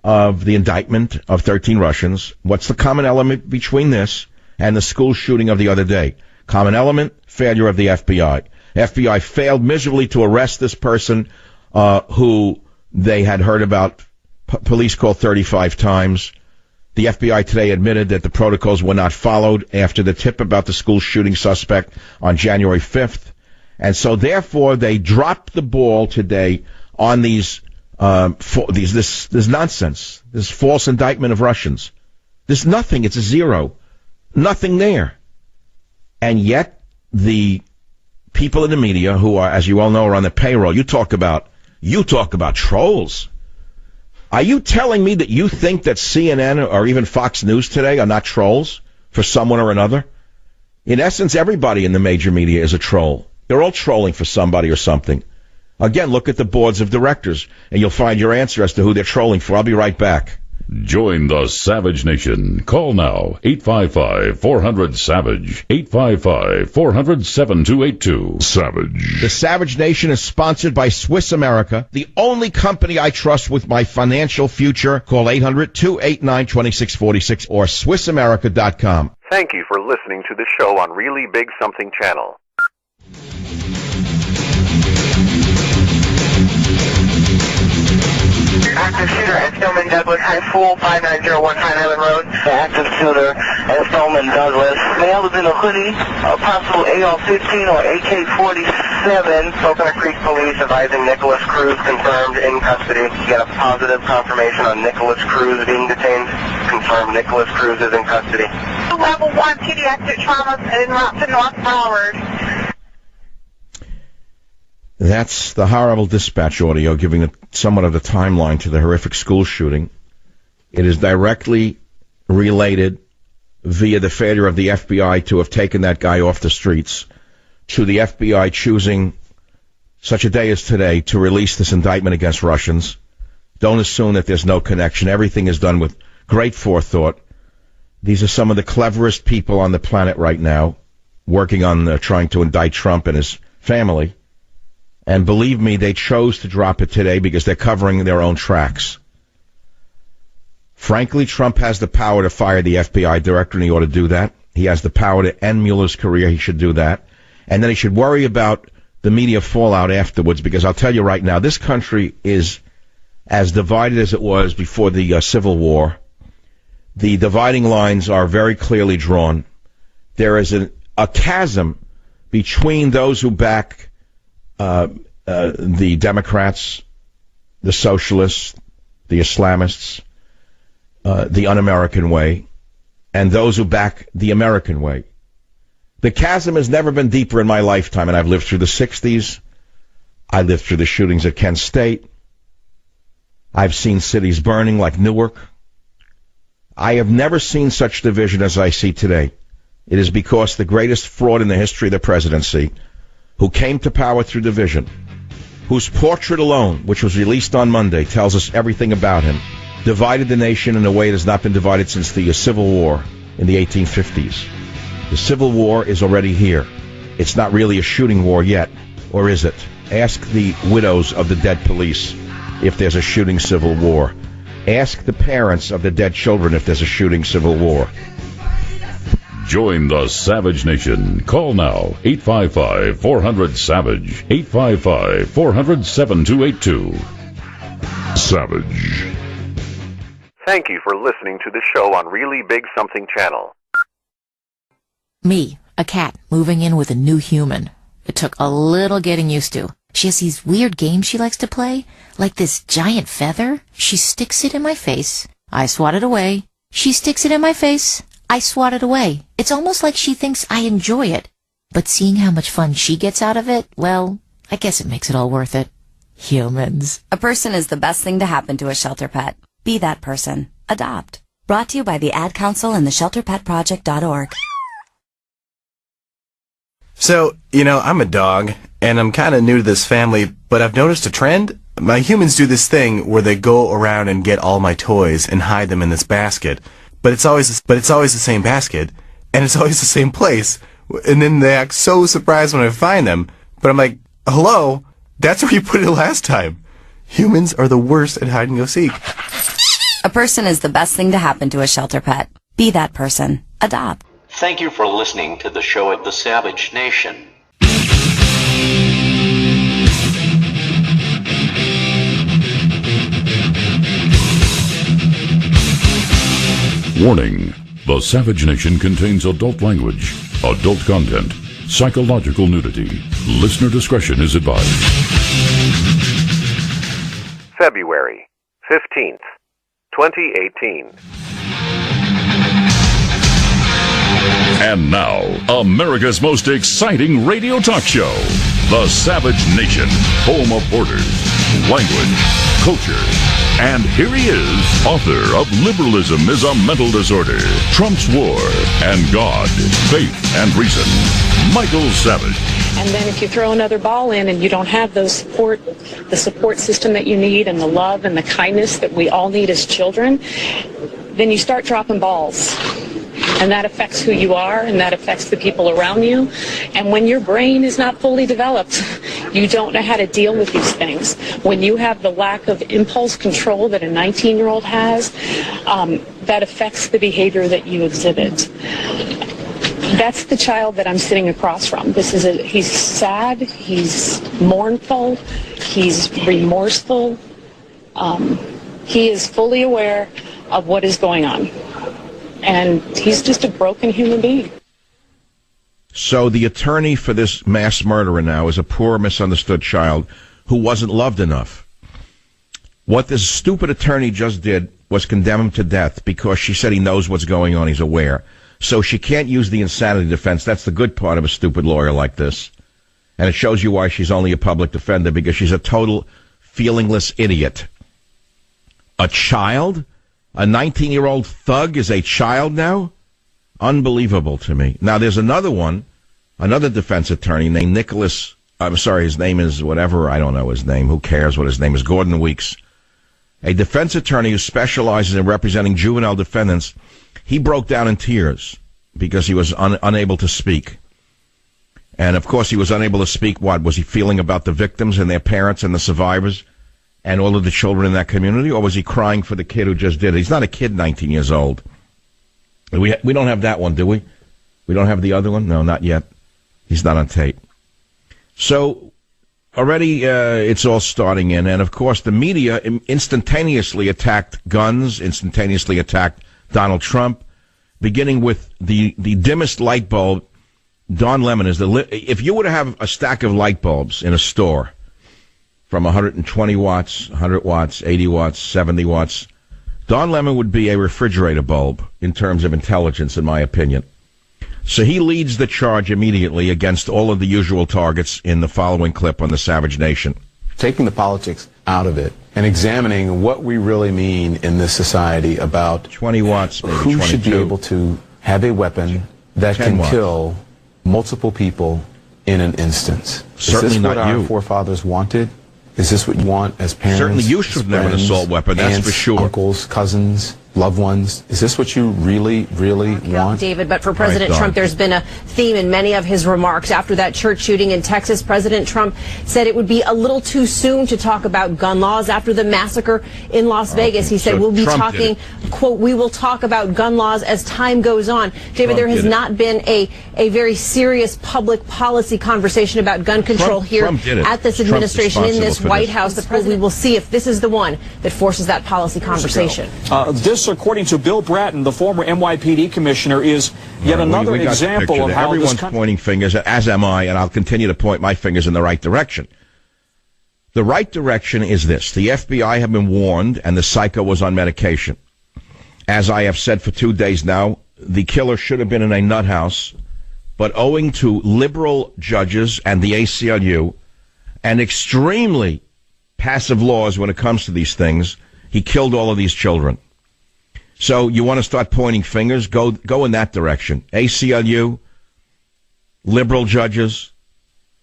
of the indictment of 13 Russians? What's the common element between this and the school shooting of the other day? Common element, failure of the FBI. FBI failed miserably to arrest this person who they had heard about. Police called 35 times. The FBI today admitted that the protocols were not followed after the tip about the school shooting suspect on January 5th. And so, therefore, they dropped the ball today on this nonsense, this false indictment of Russians. There's nothing. It's a zero. Nothing there. And yet, the people in the media who are, as you all know, are on the payroll, you talk about trolls. Are you telling me that you think that CNN or even Fox News today are not trolls for someone or another? In essence, everybody in the major media is a troll. They're all trolling for somebody or something. Again, look at the boards of directors, and you'll find your answer as to who they're trolling for. I'll be right back. Join the Savage Nation. Call now, 855-400-SAVAGE, 855-400-7282. Savage. The Savage Nation is sponsored by Swiss America, the only company I trust with my financial future. Call 800-289-2646 or SwissAmerica.com. Thank you for listening to the show on Really Big Something Channel. Active shooter at Stillman Douglas High School, 5901 Pine Island Road. The active shooter at Stillman Douglas. Male is in a hoodie, a possible AR-15 or AK-47. Coconut Creek Police advising Nicholas Cruz confirmed in custody. You got a positive confirmation on Nicholas Cruz being detained. Confirmed Nicholas Cruz is in custody. Level 1 pediatric trauma en route to North Broward. That's the horrible dispatch audio giving somewhat of the timeline to the horrific school shooting. It is directly related via the failure of the FBI to have taken that guy off the streets to the FBI choosing such a day as today to release this indictment against Russians. Don't assume that there's no connection. Everything is done with great forethought. These are some of the cleverest people on the planet right now working on trying to indict Trump and his family. And believe me, they chose to drop it today because they're covering their own tracks. Frankly, Trump has the power to fire the FBI director, and he ought to do that. He has the power to end Mueller's career. He should do that. And then he should worry about the media fallout afterwards, because I'll tell you right now, this country is as divided as it was before the Civil War. The dividing lines are very clearly drawn. There is a chasm between those who back the Democrats, the socialists, the Islamists, the un-American way, and those who back the American way. The chasm has never been deeper in my lifetime, and I've lived through the 60s. I lived through the shootings at Kent State. I've seen cities burning like Newark. I have never seen such division as I see today. It is because the greatest fraud in the history of the presidency, who came to power through division, whose portrait alone, which was released on Monday, tells us everything about him, divided the nation in a way it has not been divided since the Civil War in the 1850s. The Civil War is already here. It's not really a shooting war yet, or is it? Ask the widows of the dead police if there's a shooting Civil War. Ask the parents of the dead children if there's a shooting Civil War. Join the Savage Nation. Call now, 855-400-SAVAGE, 855-400-7282. Savage. Thank you for listening to the show on Really Big Something Channel. Me, a cat, moving in with a new human. It took a little getting used to. She has these weird games she likes to play, like this giant feather. She sticks it in my face. I swat it away. She sticks it in my face. I swat it away. It's almost like she thinks I enjoy it. But seeing how much fun she gets out of it, well, I guess it makes it all worth it. Humans. A person is the best thing to happen to a shelter pet. Be that person. Adopt. Brought to you by the Ad Council and the ShelterPetProject.org. So, I'm a dog, and I'm kind of new to this family, but I've noticed a trend. My humans do this thing where they go around and get all my toys and hide them in this basket. But it's always the same basket, and it's always the same place. And then they act so surprised when I find them. But I'm like, hello, that's where you put it last time. Humans are the worst at hide and go seek. A person is the best thing to happen to a shelter pet. Be that person. Adopt. Thank you for listening to the show at the Savage Nation. Warning. The Savage Nation contains adult language, adult content, psychological nudity. Listener discretion is advised. February 15th, 2018. And now, America's most exciting radio talk show, The Savage Nation, home of borders, language, culture. And here he is, author of Liberalism is a Mental Disorder, Trump's War, and God, Faith, and Reason, Michael Savage. And then if you throw another ball in and you don't have the support system that you need and the love and the kindness that we all need as children, then you start dropping balls. And that affects who you are, and that affects the people around you. And when your brain is not fully developed, you don't know how to deal with these things. When you have the lack of impulse control that a 19-year-old has, that affects the behavior that you exhibit. That's the child that I'm sitting across from. He's sad, he's mournful, he's remorseful. He is fully aware of what is going on. And he's just a broken human being. So the attorney for this mass murderer now is a poor, misunderstood child who wasn't loved enough. What this stupid attorney just did was condemn him to death because she said he knows what's going on, he's aware. So she can't use the insanity defense. That's the good part of a stupid lawyer like this. And it shows you why she's only a public defender, because she's a total feelingless idiot. A child? A 19-year-old thug is a child now? Unbelievable to me. Now, there's another defense attorney named Nicholas, I'm sorry, his name is whatever, I don't know his name, who cares what his name is, Gordon Weeks. A defense attorney who specializes in representing juvenile defendants. He broke down in tears because he was unable to speak. And, of course, he was unable to speak. What was he feeling about the victims and their parents and the survivors and all of the children in that community? Or was he crying for the kid who just did it? He's not a kid 19 years old. We don't have that one, do we? We don't have the other one? No, not yet. He's not on tape. So already it's all starting in. And, of course, the media instantaneously attacked guns, instantaneously attacked Donald Trump, beginning with the dimmest light bulb. Don Lemon is if you were to have a stack of light bulbs in a store from 120 watts, 100 watts, 80 watts, 70 watts, Don Lemon would be a refrigerator bulb in terms of intelligence, in my opinion. So he leads the charge immediately against all of the usual targets in the following clip on the Savage Nation. Taking the politics out of it and examining what we really mean in this society about 20 watts, maybe who 22. should be able to have a weapon that can kill multiple people in an instance. Certainly is this not what our you. forefathers wanted? Is this what you want as parents? Certainly you should have an assault weapon, that's aunts, for sure. Uncles, cousins, loved ones? Is this what you really, really want? David, but for President Trump, there's been a theme in many of his remarks. After that church shooting in Texas, President Trump said it would be a little too soon to talk about gun laws. After the massacre in Las Vegas, he said, we'll be talking, quote, we will talk about gun laws as time goes on. David, there has not been a very serious public policy conversation about gun control here at this administration, in this White House. The president will see if this is the one that forces that policy conversation. This, according to Bill Bratton, the former NYPD commissioner, is yet another example of how everyone's pointing fingers, as am I, and I'll continue to point my fingers in the right direction. The right direction is this. The FBI have been warned, and the psycho was on medication. As I have said for 2 days now, the killer should have been in a nut house, but owing to liberal judges and the ACLU and extremely passive laws when it comes to these things, he killed all of these children. So you want to start pointing fingers? Go in that direction. ACLU, liberal judges,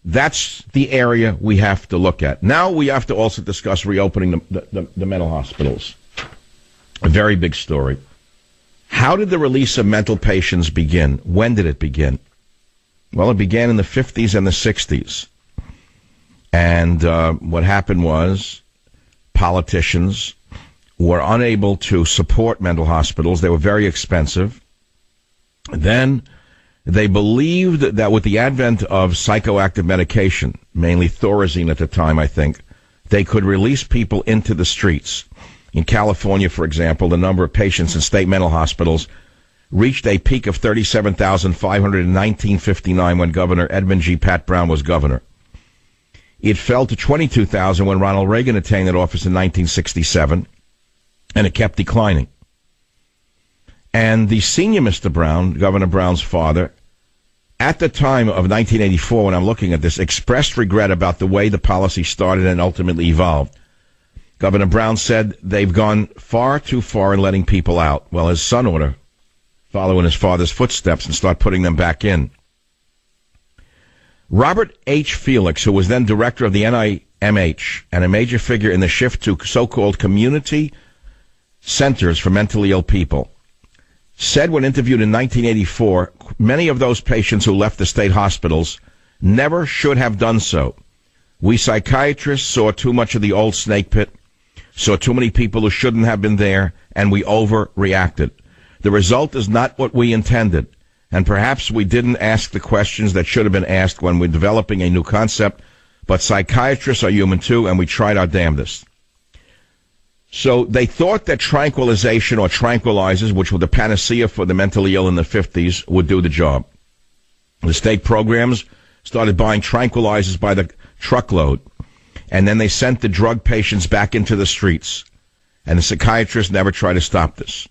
that's the area we have to look at. Now we have to also discuss reopening the mental hospitals. A very big story. How did the release of mental patients begin? When did it begin? Well, it began in the 50s and the 60s. And what happened was politicians were unable to support mental hospitals. They were very expensive. Then they believed that with the advent of psychoactive medication, mainly Thorazine at the time, I think, they could release people into the streets. In California, for example, the number of patients in state mental hospitals reached a peak of 37,500 in 1959 when Governor Edmund G. Pat Brown was governor. It fell to 22,000 when Ronald Reagan attained that office in 1967. And it kept declining. And the senior Mr. Brown, Governor Brown's father, at the time of 1984, when I'm looking at this, expressed regret about the way the policy started and ultimately evolved. Governor Brown said they've gone far too far in letting people out. Well, his son ought to follow in his father's footsteps and start putting them back in. Robert H. Felix, who was then director of the NIMH and a major figure in the shift to so-called community centers for mentally ill people, said when interviewed in 1984, many of those patients who left the state hospitals never should have done so. We psychiatrists saw too much of the old snake pit, saw too many people who shouldn't have been there, and we overreacted. The result is not what we intended, and perhaps we didn't ask the questions that should have been asked when we're developing a new concept, but psychiatrists are human too, and we tried our damnedest. So they thought that tranquilization or tranquilizers, which were the panacea for the mentally ill in the 50s, would do the job. The state programs started buying tranquilizers by the truckload, and then they sent the drug patients back into the streets. And the psychiatrists never tried to stop this.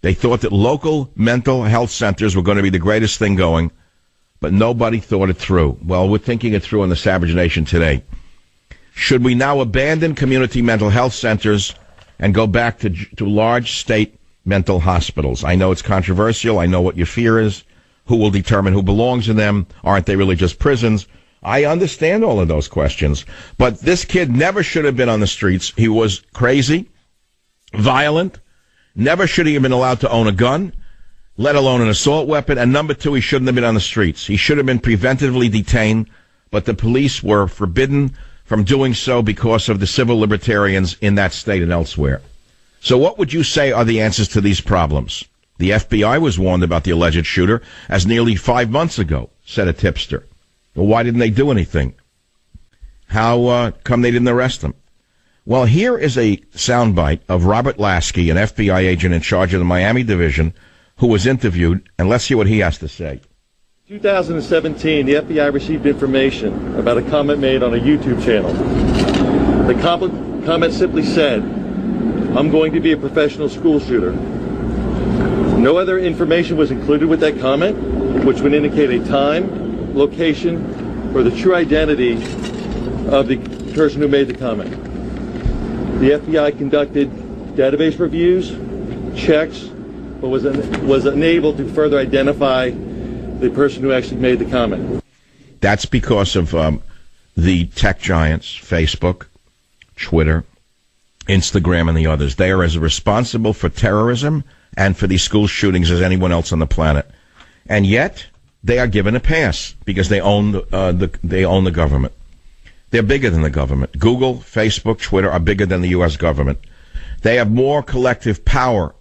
They thought that local mental health centers were going to be the greatest thing going, but nobody thought it through. Well, we're thinking it through in the Savage Nation today. Should we now abandon community mental health centers and go back to large state mental hospitals? I know it's controversial. I know what your fear is. Who will determine who belongs in them? Aren't they really just prisons? I understand all of those questions. But this kid never should have been on the streets. He was crazy, violent, never should he have been allowed to own a gun, let alone an assault weapon. And number two, he shouldn't have been on the streets. He should have been preventively detained, but the police were forbidden from doing so because of the civil libertarians in that state and elsewhere. So what would you say are the answers to these problems? The FBI was warned about the alleged shooter as nearly 5 months ago, said a tipster. Well, why didn't they do anything? How come they didn't arrest him? Well, here is a soundbite of Robert Lasky, an FBI agent in charge of the Miami division, who was interviewed, and let's hear what he has to say. 2017, the FBI received information about a comment made on a YouTube channel. The comment simply said, "I'm going to be a professional school shooter." No other information was included with that comment, which would indicate a time, location, or the true identity of the person who made the comment. The FBI conducted database reviews, checks, but was unable to further identify the person who actually made the comment. That's because of the tech giants, Facebook, Twitter, Instagram and the others. They are as responsible for terrorism and for these school shootings as anyone else on the planet. And yet, they are given a pass because they own the government. They're bigger than the government. Google, Facebook, Twitter are bigger than the U.S. government. They have more collective power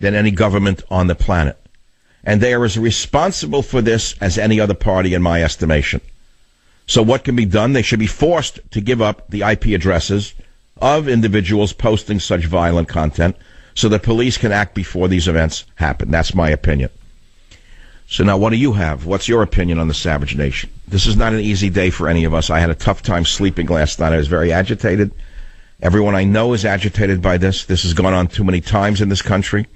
than any government on the planet. And they are as responsible for this as any other party in my estimation. So what can be done? They should be forced to give up the IP addresses of individuals posting such violent content so that police can act before these events happen. That's my opinion. So now what do you have? What's your opinion on the Savage Nation? This is not an easy day for any of us. I had a tough time sleeping last night. I was very agitated. Everyone I know is agitated by this. This has gone on too many times in this country.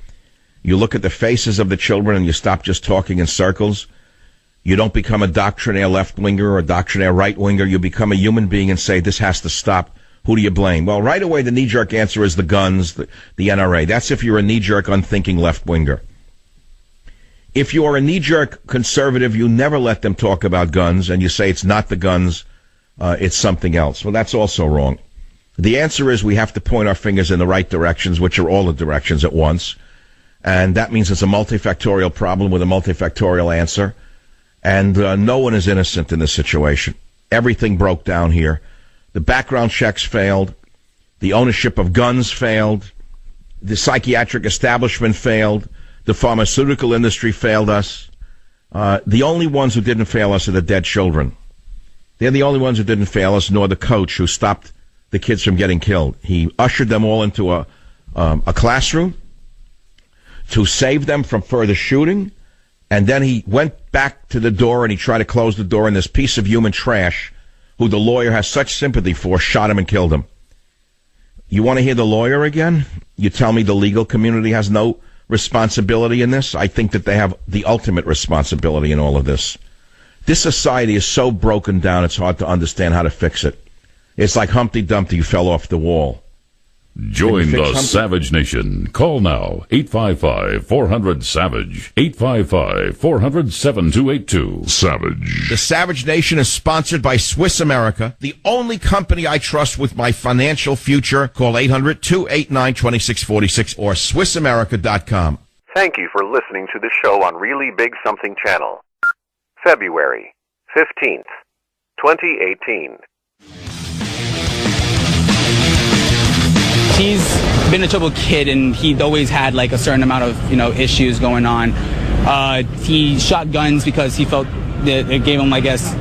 You look at the faces of the children and you stop just talking in circles. You don't become a doctrinaire left-winger or a doctrinaire right-winger. You become a human being and say, this has to stop. Who do you blame? Well, right away, the knee-jerk answer is the guns, the NRA. That's if you're a knee-jerk, unthinking left-winger. If you are a knee-jerk conservative, you never let them talk about guns, and you say it's not the guns, it's something else. Well, that's also wrong. The answer is we have to point our fingers in the right directions, which are all the directions at once. And that means it's a multifactorial problem with a multifactorial answer. And no one is innocent in this situation. Everything broke down here. The background checks failed. The ownership of guns failed. The psychiatric establishment failed. The pharmaceutical industry failed us. The only ones who didn't fail us are the dead children. They're the only ones who didn't fail us, nor the coach who stopped the kids from getting killed. He ushered them all into a classroom to save them from further shooting, and then he went back to the door and he tried to close the door, and this piece of human trash, who the lawyer has such sympathy for, shot him and killed him. You want to hear the lawyer again? You tell me the legal community has no responsibility in this? I think that they have the ultimate responsibility in all of this. This society is so broken down, it's hard to understand how to fix it. It's like Humpty Dumpty who fell off the wall. Join the Savage Nation. Call now, 855-400-SAVAGE, 855-400-7282. Savage. The Savage Nation is sponsored by Swiss America, the only company I trust with my financial future. Call 800-289-2646 or SwissAmerica.com. Thank you for listening to the show on Really Big Something Channel. February 15th, 2018. He's been a troubled kid, and he'd always had like a certain amount of issues going on. He shot guns because he felt that it gave him, I guess,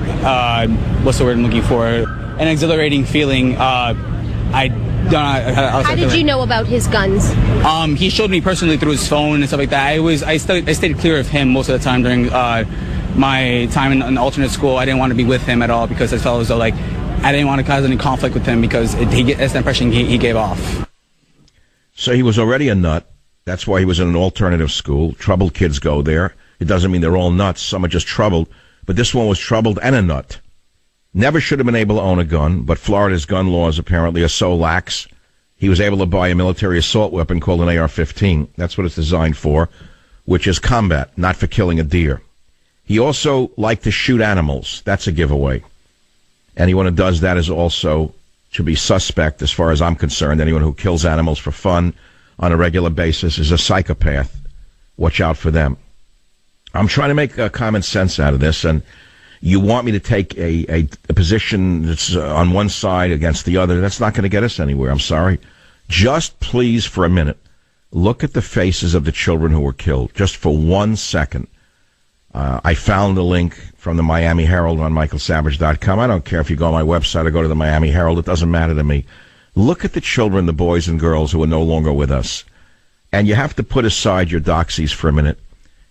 what's the word I'm looking for? An exhilarating feeling. I don't know. How did you know about his guns? He showed me personally through his phone and stuff like that. I stayed clear of him most of the time during my time in alternate school. I didn't want to be with him at all because I felt as though like I didn't want to cause any conflict with him because that's the impression he gave off. So he was already a nut. That's why he was in an alternative school. Troubled kids go there. It doesn't mean they're all nuts. Some are just troubled. But this one was troubled and a nut. Never should have been able to own a gun, but Florida's gun laws apparently are so lax. He was able to buy a military assault weapon called an AR-15. That's what it's designed for, which is combat, not for killing a deer. He also liked to shoot animals. That's a giveaway. Anyone who does that is also to be suspect, as far as I'm concerned. Anyone who kills animals for fun on a regular basis is a psychopath. Watch out for them. I'm trying to make common sense out of this, and you want me to take a position that's on one side against the other. That's not going to get us anywhere. I'm sorry. Just please, for a minute, look at the faces of the children who were killed, just for 1 second. I found the link from the Miami Herald on michaelsavage.com. I don't care if you go on my website or go to the Miami Herald. It doesn't matter to me. Look at the children, the boys and girls who are no longer with us. And you have to put aside your doxies for a minute.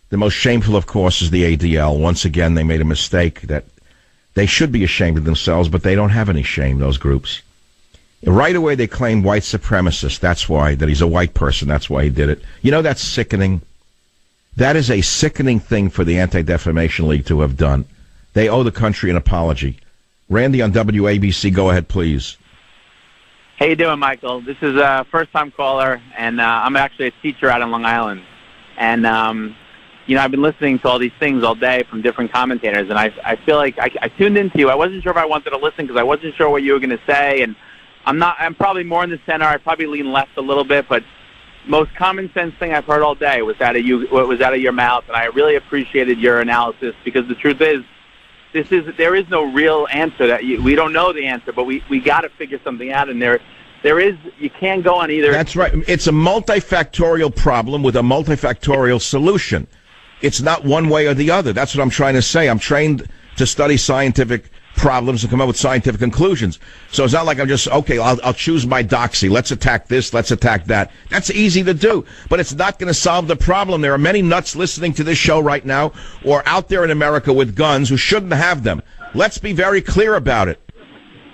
The most shameful, of course, is the ADL. Once again, they made a mistake that they should be ashamed of themselves, but they don't have any shame, those groups. Right away, they claim white supremacist. That's why, that he's a white person. That's why he did it. You know, that's sickening. That is a sickening thing for the Anti-Defamation League to have done. They owe the country an apology. Randy on WABC, go ahead, please. How you doing, Michael? This is a first-time caller, and I'm actually a teacher out on Long Island. And, I've been listening to all these things all day from different commentators, and I feel like I tuned into you. I wasn't sure if I wanted to listen because I wasn't sure what you were going to say, and I'm probably more in the center. I probably lean left a little bit, but most common sense thing I've heard all day was out of your mouth, and I really appreciated your analysis, because the truth is, there is no real answer. We don't know the answer, but we got to figure something out, and there is, you can't go on either. That's right. It's a multifactorial problem with a multifactorial solution. It's not one way or the other. That's what I'm trying to say. I'm trained to study scientific problems and come up with scientific conclusions. So it's not like I'm just, okay, I'll choose my doxy. Let's attack this. Let's attack that. That's easy to do, but it's not going to solve the problem. There are many nuts listening to this show right now or out there in America with guns who shouldn't have them. Let's be very clear about it.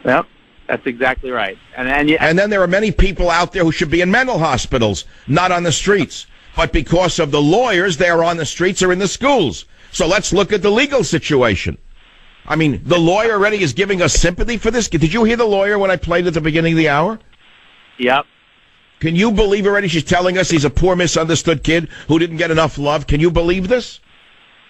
Yep, that's exactly right. And then there are many people out there who should be in mental hospitals, not on the streets. But because of the lawyers, they are on the streets or in the schools. So let's look at the legal situation. I mean, the lawyer already is giving us sympathy for this. Did you hear the lawyer when I played at the beginning of the hour? Yep. Can you believe already she's telling us he's a poor, misunderstood kid who didn't get enough love? Can you believe this?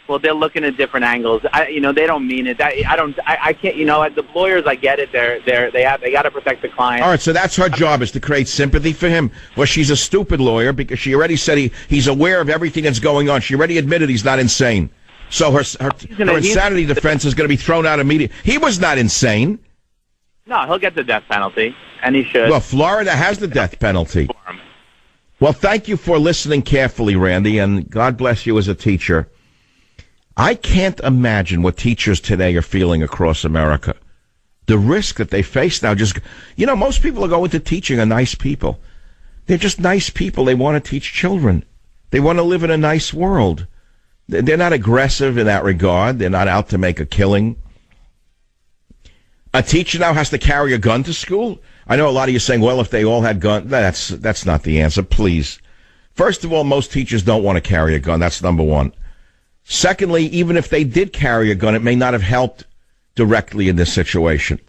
Well, they're looking at different angles. They don't mean it. I can't. The lawyers, I get it. They got to protect the client. All right, so that's her job, is to create sympathy for him. Well, she's a stupid lawyer because she already said he's aware of everything that's going on. She already admitted he's not insane. So her insanity defense is going to be thrown out immediately. He was not insane. No, he'll get the death penalty, and he should. Well, Florida has the death penalty. Well, thank you for listening carefully, Randy, and God bless you as a teacher. I can't imagine what teachers today are feeling across America. The risk that they face now, most people who go into teaching are nice people. They're just nice people. They want to teach children. They want to live in a nice world. They're not aggressive in that regard. They're not out to make a killing. A teacher now has to carry a gun to school? I know a lot of you saying, well, if they all had guns, that's not the answer, please. First of all, most teachers don't want to carry a gun. That's number one. Secondly, even if they did carry a gun, it may not have helped directly in this situation.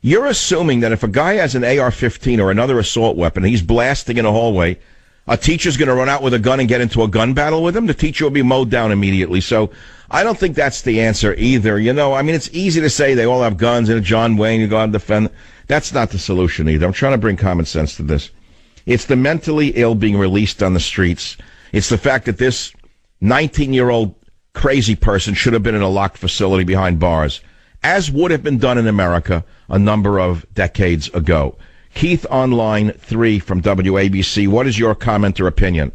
You're assuming that if a guy has an AR-15 or another assault weapon, he's blasting in a hallway, a teacher's going to run out with a gun and get into a gun battle with him? The teacher will be mowed down immediately. So I don't think that's the answer either. It's easy to say they all have guns and John Wayne, you go out and defend. That's not the solution either. I'm trying to bring common sense to this. It's the mentally ill being released on the streets. It's the fact that this 19-year-old crazy person should have been in a locked facility behind bars, as would have been done in America a number of decades ago. Keith on line 3 from WABC. What is your comment or opinion?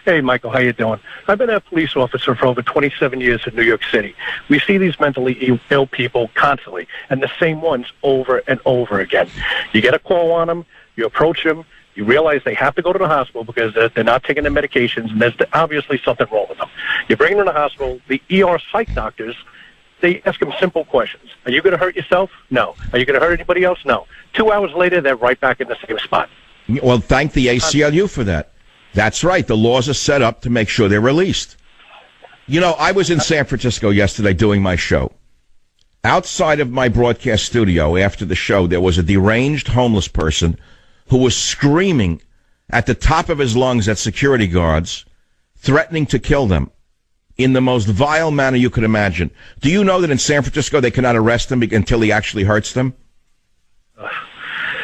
Hey, Michael, how you doing? I've been a police officer for over 27 years in New York City. We see these mentally ill people constantly, and the same ones over and over again. You get a call on them, you approach them, you realize they have to go to the hospital because they're not taking their medications, and there's obviously something wrong with them. You bring them to the hospital, the ER psych doctors, they ask them simple questions. Are you going to hurt yourself? No. Are you going to hurt anybody else? No. 2 hours later, they're right back in the same spot. Well, thank the ACLU for that. That's right. The laws are set up to make sure they're released. I was in San Francisco yesterday doing my show. Outside of my broadcast studio after the show, there was a deranged homeless person who was screaming at the top of his lungs at security guards, threatening to kill them in the most vile manner you could imagine. Do you know that in San Francisco they cannot arrest him until he actually hurts them?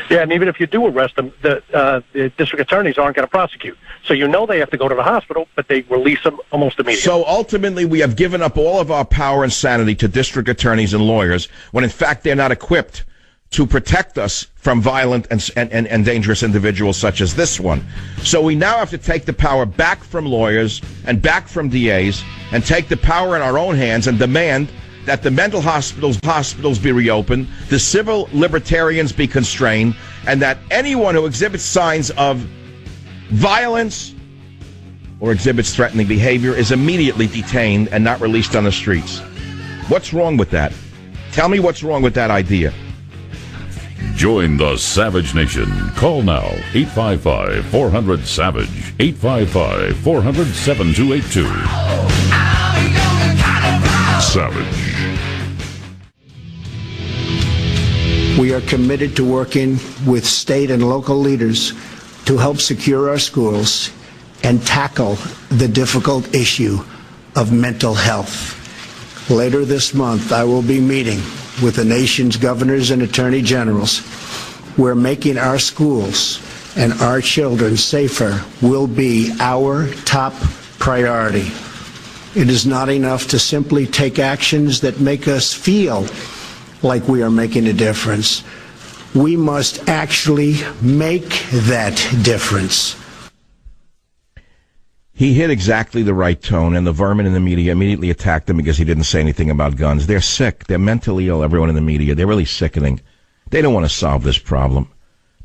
Yeah, and even if you do arrest them, the district attorneys aren't going to prosecute. So they have to go to the hospital, but they release them almost immediately. So ultimately we have given up all of our power and sanity to district attorneys and lawyers when in fact they're not equipped to protect us from violent and dangerous individuals such as this one. So we now have to take the power back from lawyers and back from DAs and take the power in our own hands and demand that the mental hospitals be reopened, the civil libertarians be constrained, and that anyone who exhibits signs of violence or exhibits threatening behavior is immediately detained and not released on the streets. What's wrong with that? Tell me what's wrong with that idea. Join the Savage Nation. Call now, 855-400-SAVAGE, 855-400-7282. Savage. We are committed to working with state and local leaders to help secure our schools and tackle the difficult issue of mental health. Later this month, I will be meeting with the nation's governors and attorney generals where making our schools and our children safer will be our top priority. It is not enough to simply take actions that make us feel like we are making a difference. We must actually make that difference. He hit exactly the right tone, and the vermin in the media immediately attacked him because he didn't say anything about guns. They're sick. They're mentally ill, everyone in the media. They're really sickening. They don't want to solve this problem.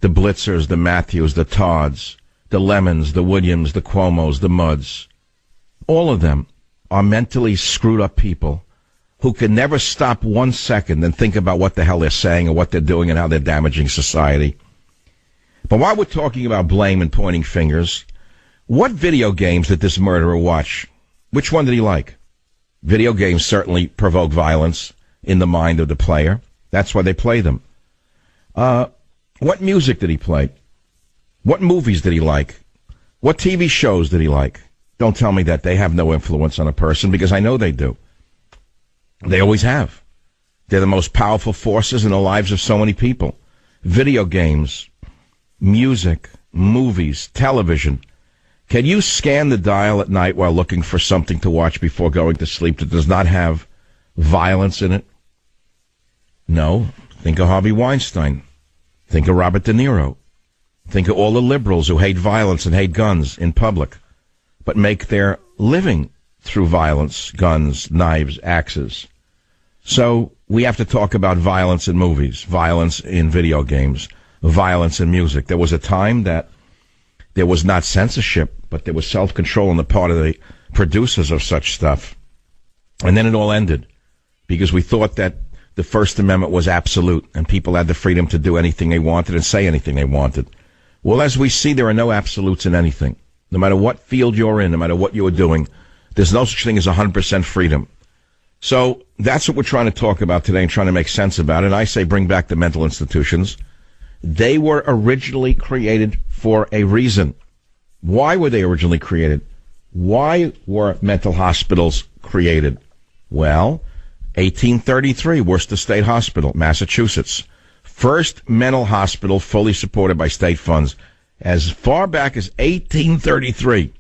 The Blitzers, the Matthews, the Todds, the Lemons, the Williams, the Cuomos, the Mudds, all of them are mentally screwed up people who can never stop 1 second and think about what the hell they're saying or what they're doing and how they're damaging society. But while we're talking about blame and pointing fingers, what video games did this murderer watch? Which one did he like? Video games certainly provoke violence in the mind of the player. That's why they play them. What music did he play? What movies did he like? What TV shows did he like? Don't tell me that they have no influence on a person, because I know they do. They always have. They're the most powerful forces in the lives of so many people. Video games, music, movies, television. Can you scan the dial at night while looking for something to watch before going to sleep that does not have violence in it? No. Think of Harvey Weinstein. Think of Robert De Niro. Think of all the liberals who hate violence and hate guns in public, but make their living through violence, guns, knives, axes. So we have to talk about violence in movies, violence in video games, violence in music. There was a time that there was not censorship, but there was self-control on the part of the producers of such stuff. And then it all ended because we thought that the First Amendment was absolute and people had the freedom to do anything they wanted and say anything they wanted. Well, as we see, there are no absolutes in anything. No matter what field you're in, no matter what you're doing, there's no such thing as 100% freedom. So that's what we're trying to talk about today and trying to make sense about it. I say bring back the mental institutions. They were originally created for a reason. Why were they originally created? Why were mental hospitals created? Well, 1833, Worcester State Hospital, Massachusetts. First mental hospital fully supported by state funds as far back as 1833.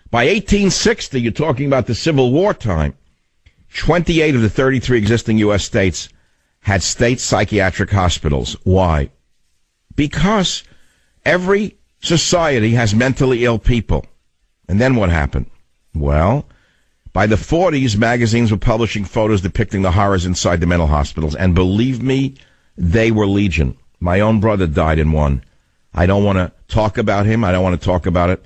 By 1860, you're talking about the Civil War time, 28 of the 33 existing U.S. states had state psychiatric hospitals. Why? Because every society has mentally ill people. And then what happened? Well, by the 40s, magazines were publishing photos depicting the horrors inside the mental hospitals. And believe me, they were legion. My own brother died in one. I don't want to talk about him. I don't want to talk about it.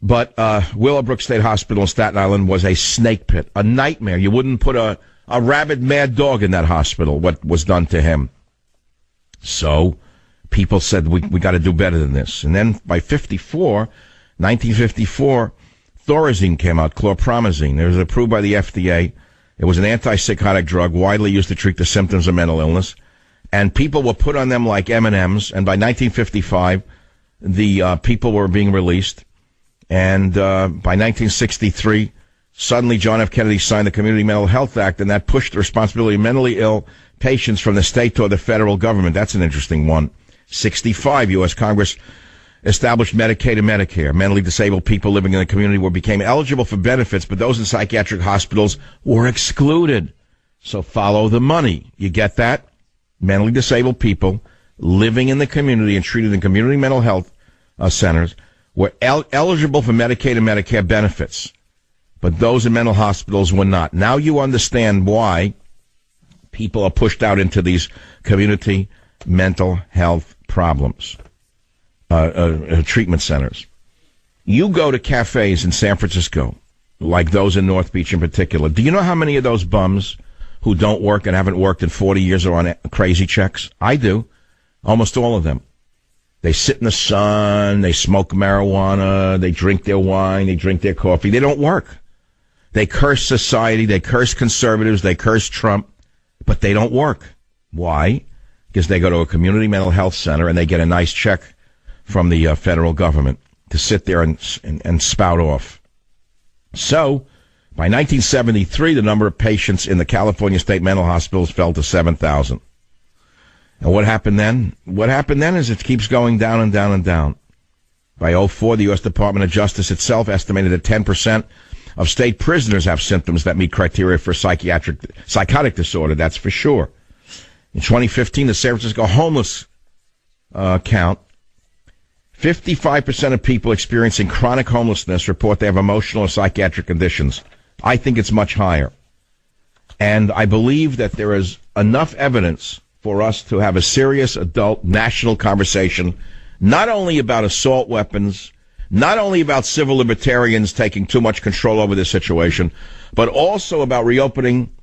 But Willowbrook State Hospital in Staten Island was a snake pit, a nightmare. You wouldn't put a rabid mad dog in that hospital, what was done to him. So people said, we got to do better than this. And then by 1954, Thorazine came out, chlorpromazine. It was approved by the FDA. It was an antipsychotic drug widely used to treat the symptoms of mental illness. And people were put on them like M&Ms. And by 1955, the people were being released. And by 1963, suddenly John F. Kennedy signed the Community Mental Health Act, and that pushed the responsibility of mentally ill patients from the state to the federal government. That's an interesting one. 65, U.S. Congress established Medicaid and Medicare. Mentally disabled people living in the community became eligible for benefits, but those in psychiatric hospitals were excluded. So follow the money. You get that? Mentally disabled people living in the community and treated in community mental health centers were eligible for Medicaid and Medicare benefits, but those in mental hospitals were not. Now you understand why people are pushed out into these community mental health problems, treatment centers. You go to cafes in San Francisco, like those in North Beach in particular. Do you know how many of those bums who don't work and haven't worked in 40 years are on crazy checks? I do. Almost all of them. They sit in the sun, they smoke marijuana, they drink their wine, they drink their coffee. They don't work. They curse society, they curse conservatives, they curse Trump, but they don't work. Why? Because they go to a community mental health center and they get a nice check from the federal government to sit there and spout off. So, by 1973, the number of patients in the California state mental hospitals fell to 7,000. And what happened then? What happened then is it keeps going down and down and down. By 2004, the U.S. Department of Justice itself estimated that 10% of state prisoners have symptoms that meet criteria for psychotic disorder. That's for sure. In 2015, the San Francisco homeless count, 55% of people experiencing chronic homelessness report they have emotional or psychiatric conditions. I think it's much higher. And I believe that there is enough evidence for us to have a serious adult national conversation, not only about assault weapons, not only about civil libertarians taking too much control over this situation, but also about reopening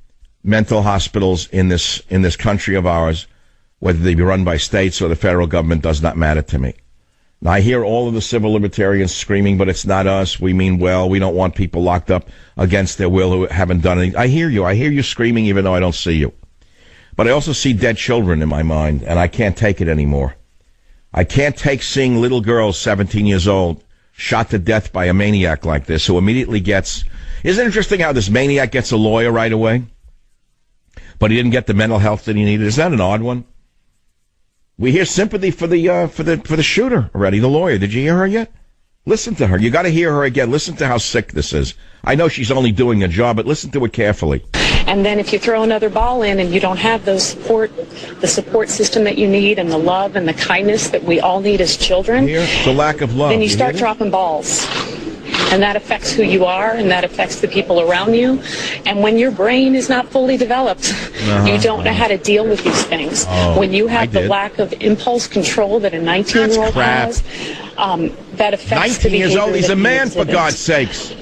mental hospitals in this country of ours, whether they be run by states or the federal government, does not matter to me. Now, I hear all of the civil libertarians screaming, but it's not us. We mean well. We don't want people locked up against their will who haven't done anything. I hear you. I hear you screaming even though I don't see you. But I also see dead children in my mind, and I can't take it anymore. I can't take seeing little girls, 17 years old, shot to death by a maniac like this, who immediately gets... Isn't it interesting how this maniac gets a lawyer right away? But he didn't get the mental health that he needed. Is that an odd one? We hear sympathy for the shooter already, the lawyer. Did you hear her yet? Listen to her. You got to hear her again. Listen to how sick this is. I know she's only doing a job, but listen to it carefully. And then if you throw another ball in and you don't have the support system that you need and the love and the kindness that we all need as children, the lack of love, then you start dropping balls. And that affects who you are, and that affects the people around you. And when your brain is not fully developed, you don't know how to deal with these things. When you have the lack of impulse control that a 19-year-old has, that affects the behavior. 19 years old, he's a man, for God's sakes.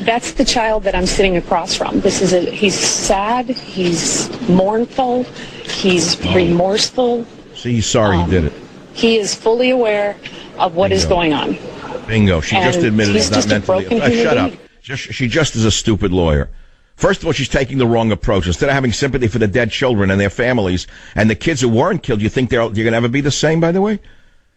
That's the child that I'm sitting across from. He's sad, he's mournful, he's remorseful. See, he's sorry he did it. He is fully aware of what is going on. Bingo. She just admitted he's not mentally... shut up. She just is a stupid lawyer. First of all, she's taking the wrong approach. Instead of having sympathy for the dead children and their families and the kids who weren't killed, you think you're going to ever be the same, by the way?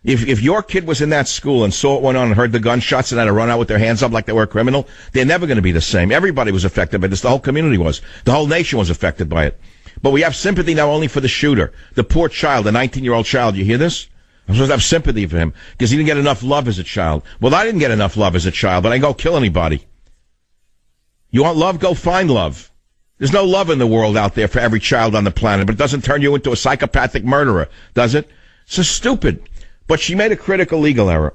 If your kid was in that school and saw what went on and heard the gunshots and had to run out with their hands up like they were a criminal, they're never going to be the same. Everybody was affected by this. The whole community was. The whole nation was affected by it. But we have sympathy now only for the shooter, the poor child, the 19-year-old child. You hear this? I'm supposed to have sympathy for him because he didn't get enough love as a child. Well, I didn't get enough love as a child, but I go kill anybody. You want love? Go find love. There's no love in the world out there for every child on the planet, but it doesn't turn you into a psychopathic murderer, does it? It's so stupid. But she made a critical legal error,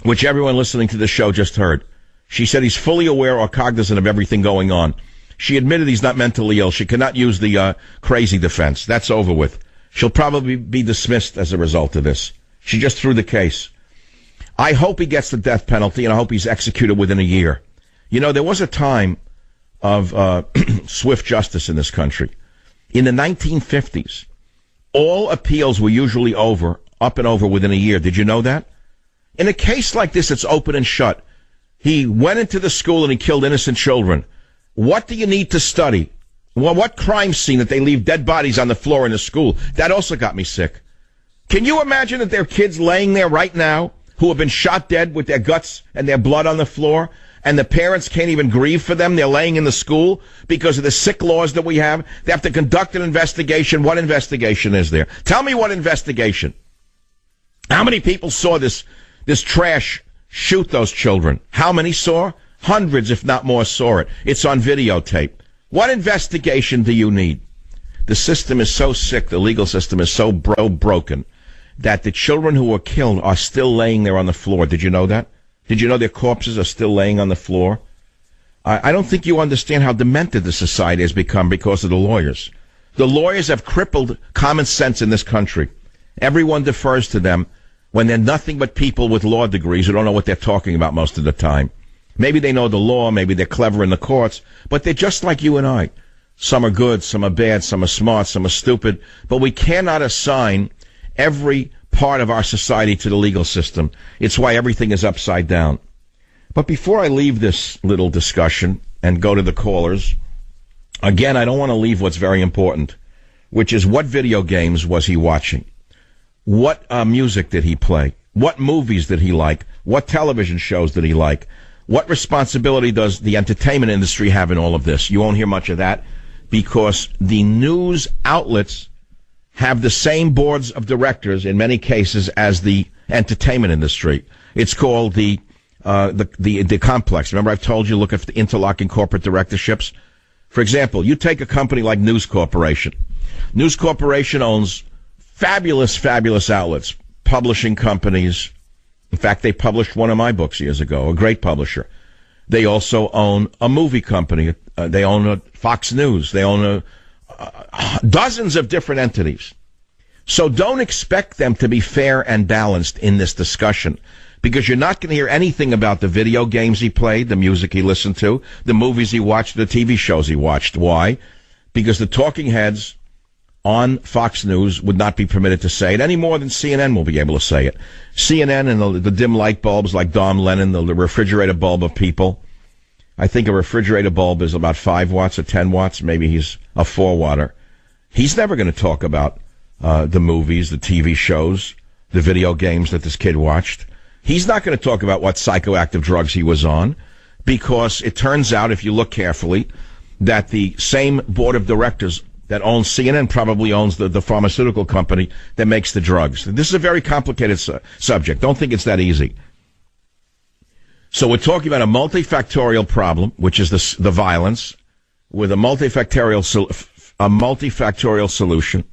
which everyone listening to this show just heard. She said he's fully aware or cognizant of everything going on. She admitted he's not mentally ill. She cannot use the crazy defense. That's over with. She'll probably be dismissed as a result of this. She just threw the case. I hope he gets the death penalty, and I hope he's executed within a year. You know, there was a time of swift justice in this country. In the 1950s, all appeals were usually up and over within a year. Did you know that? In a case like this, it's open and shut. He went into the school and he killed innocent children. What do you need to study? Well, what crime scene that they leave dead bodies on the floor in the school? That also got me sick. Can you imagine that there are kids laying there right now who have been shot dead with their guts and their blood on the floor, and the parents can't even grieve for them? They're laying in the school because of the sick laws that we have. They have to conduct an investigation. What investigation is there? Tell me what investigation. How many people saw this trash shoot those children? How many saw? Hundreds, if not more, saw it. It's on videotape. What investigation do you need? The system is so sick, the legal system is so broken, that the children who were killed are still laying there on the floor. Did you know that? Did you know their corpses are still laying on the floor? I don't think you understand how demented the society has become because of the lawyers. The lawyers have crippled common sense in this country. Everyone defers to them when they're nothing but people with law degrees who don't know what they're talking about most of the time. Maybe they know the law, maybe they're clever in the courts, but they're just like you and I. Some are good, some are bad, some are smart, some are stupid, but we cannot assign every part of our society to the legal system. It's why everything is upside down. But before I leave this little discussion and go to the callers, again, I don't want to leave what's very important, which is what video games was he watching? What music did he play? What movies did he like? What television shows did he like? What responsibility does the entertainment industry have in all of this? You won't hear much of that because the news outlets have the same boards of directors in many cases as the entertainment industry. It's called the complex. Remember, I've told you, look at the interlocking corporate directorships. For example, you take a company like News Corporation. News Corporation owns fabulous, fabulous outlets, publishing companies. In fact, they published one of my books years ago, a great publisher. They also own a movie company. They own a Fox News. They own dozens of different entities. So don't expect them to be fair and balanced in this discussion, because you're not going to hear anything about the video games he played, the music he listened to, the movies he watched, the TV shows he watched. Why? Because the talking heads on Fox News would not be permitted to say it any more than CNN will be able to say it. CNN and the dim light bulbs like Don Lennon, the refrigerator bulb of people. I think a refrigerator bulb is about 5 watts or 10 watts. Maybe he's a 4-watter. He's never going to talk about the movies, the TV shows, the video games that this kid watched. He's not going to talk about what psychoactive drugs he was on, because it turns out, if you look carefully, that the same board of directors that owns CNN probably owns the pharmaceutical company that makes the drugs. This is a very complicated subject. Don't think it's that easy. So we're talking about a multifactorial problem, which is the violence, with a multifactorial solution.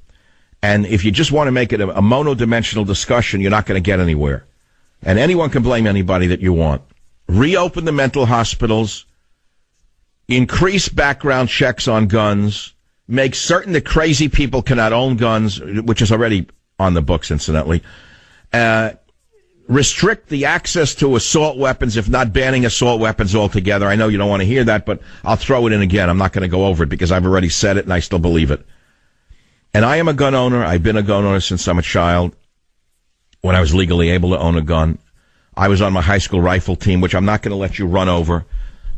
And if you just want to make it a monodimensional discussion, you're not going to get anywhere. And anyone can blame anybody that you want. Reopen the mental hospitals, increase background checks on guns, make certain that crazy people cannot own guns, which is already on the books, incidentally. Restrict the access to assault weapons, if not banning assault weapons altogether. I know you don't want to hear that, but I'll throw it in again. I'm not going to go over it because I've already said it and I still believe it. And I am a gun owner. I've been a gun owner since I'm a child. When I was legally able to own a gun, I was on my high school rifle team, which I'm not going to let you run over.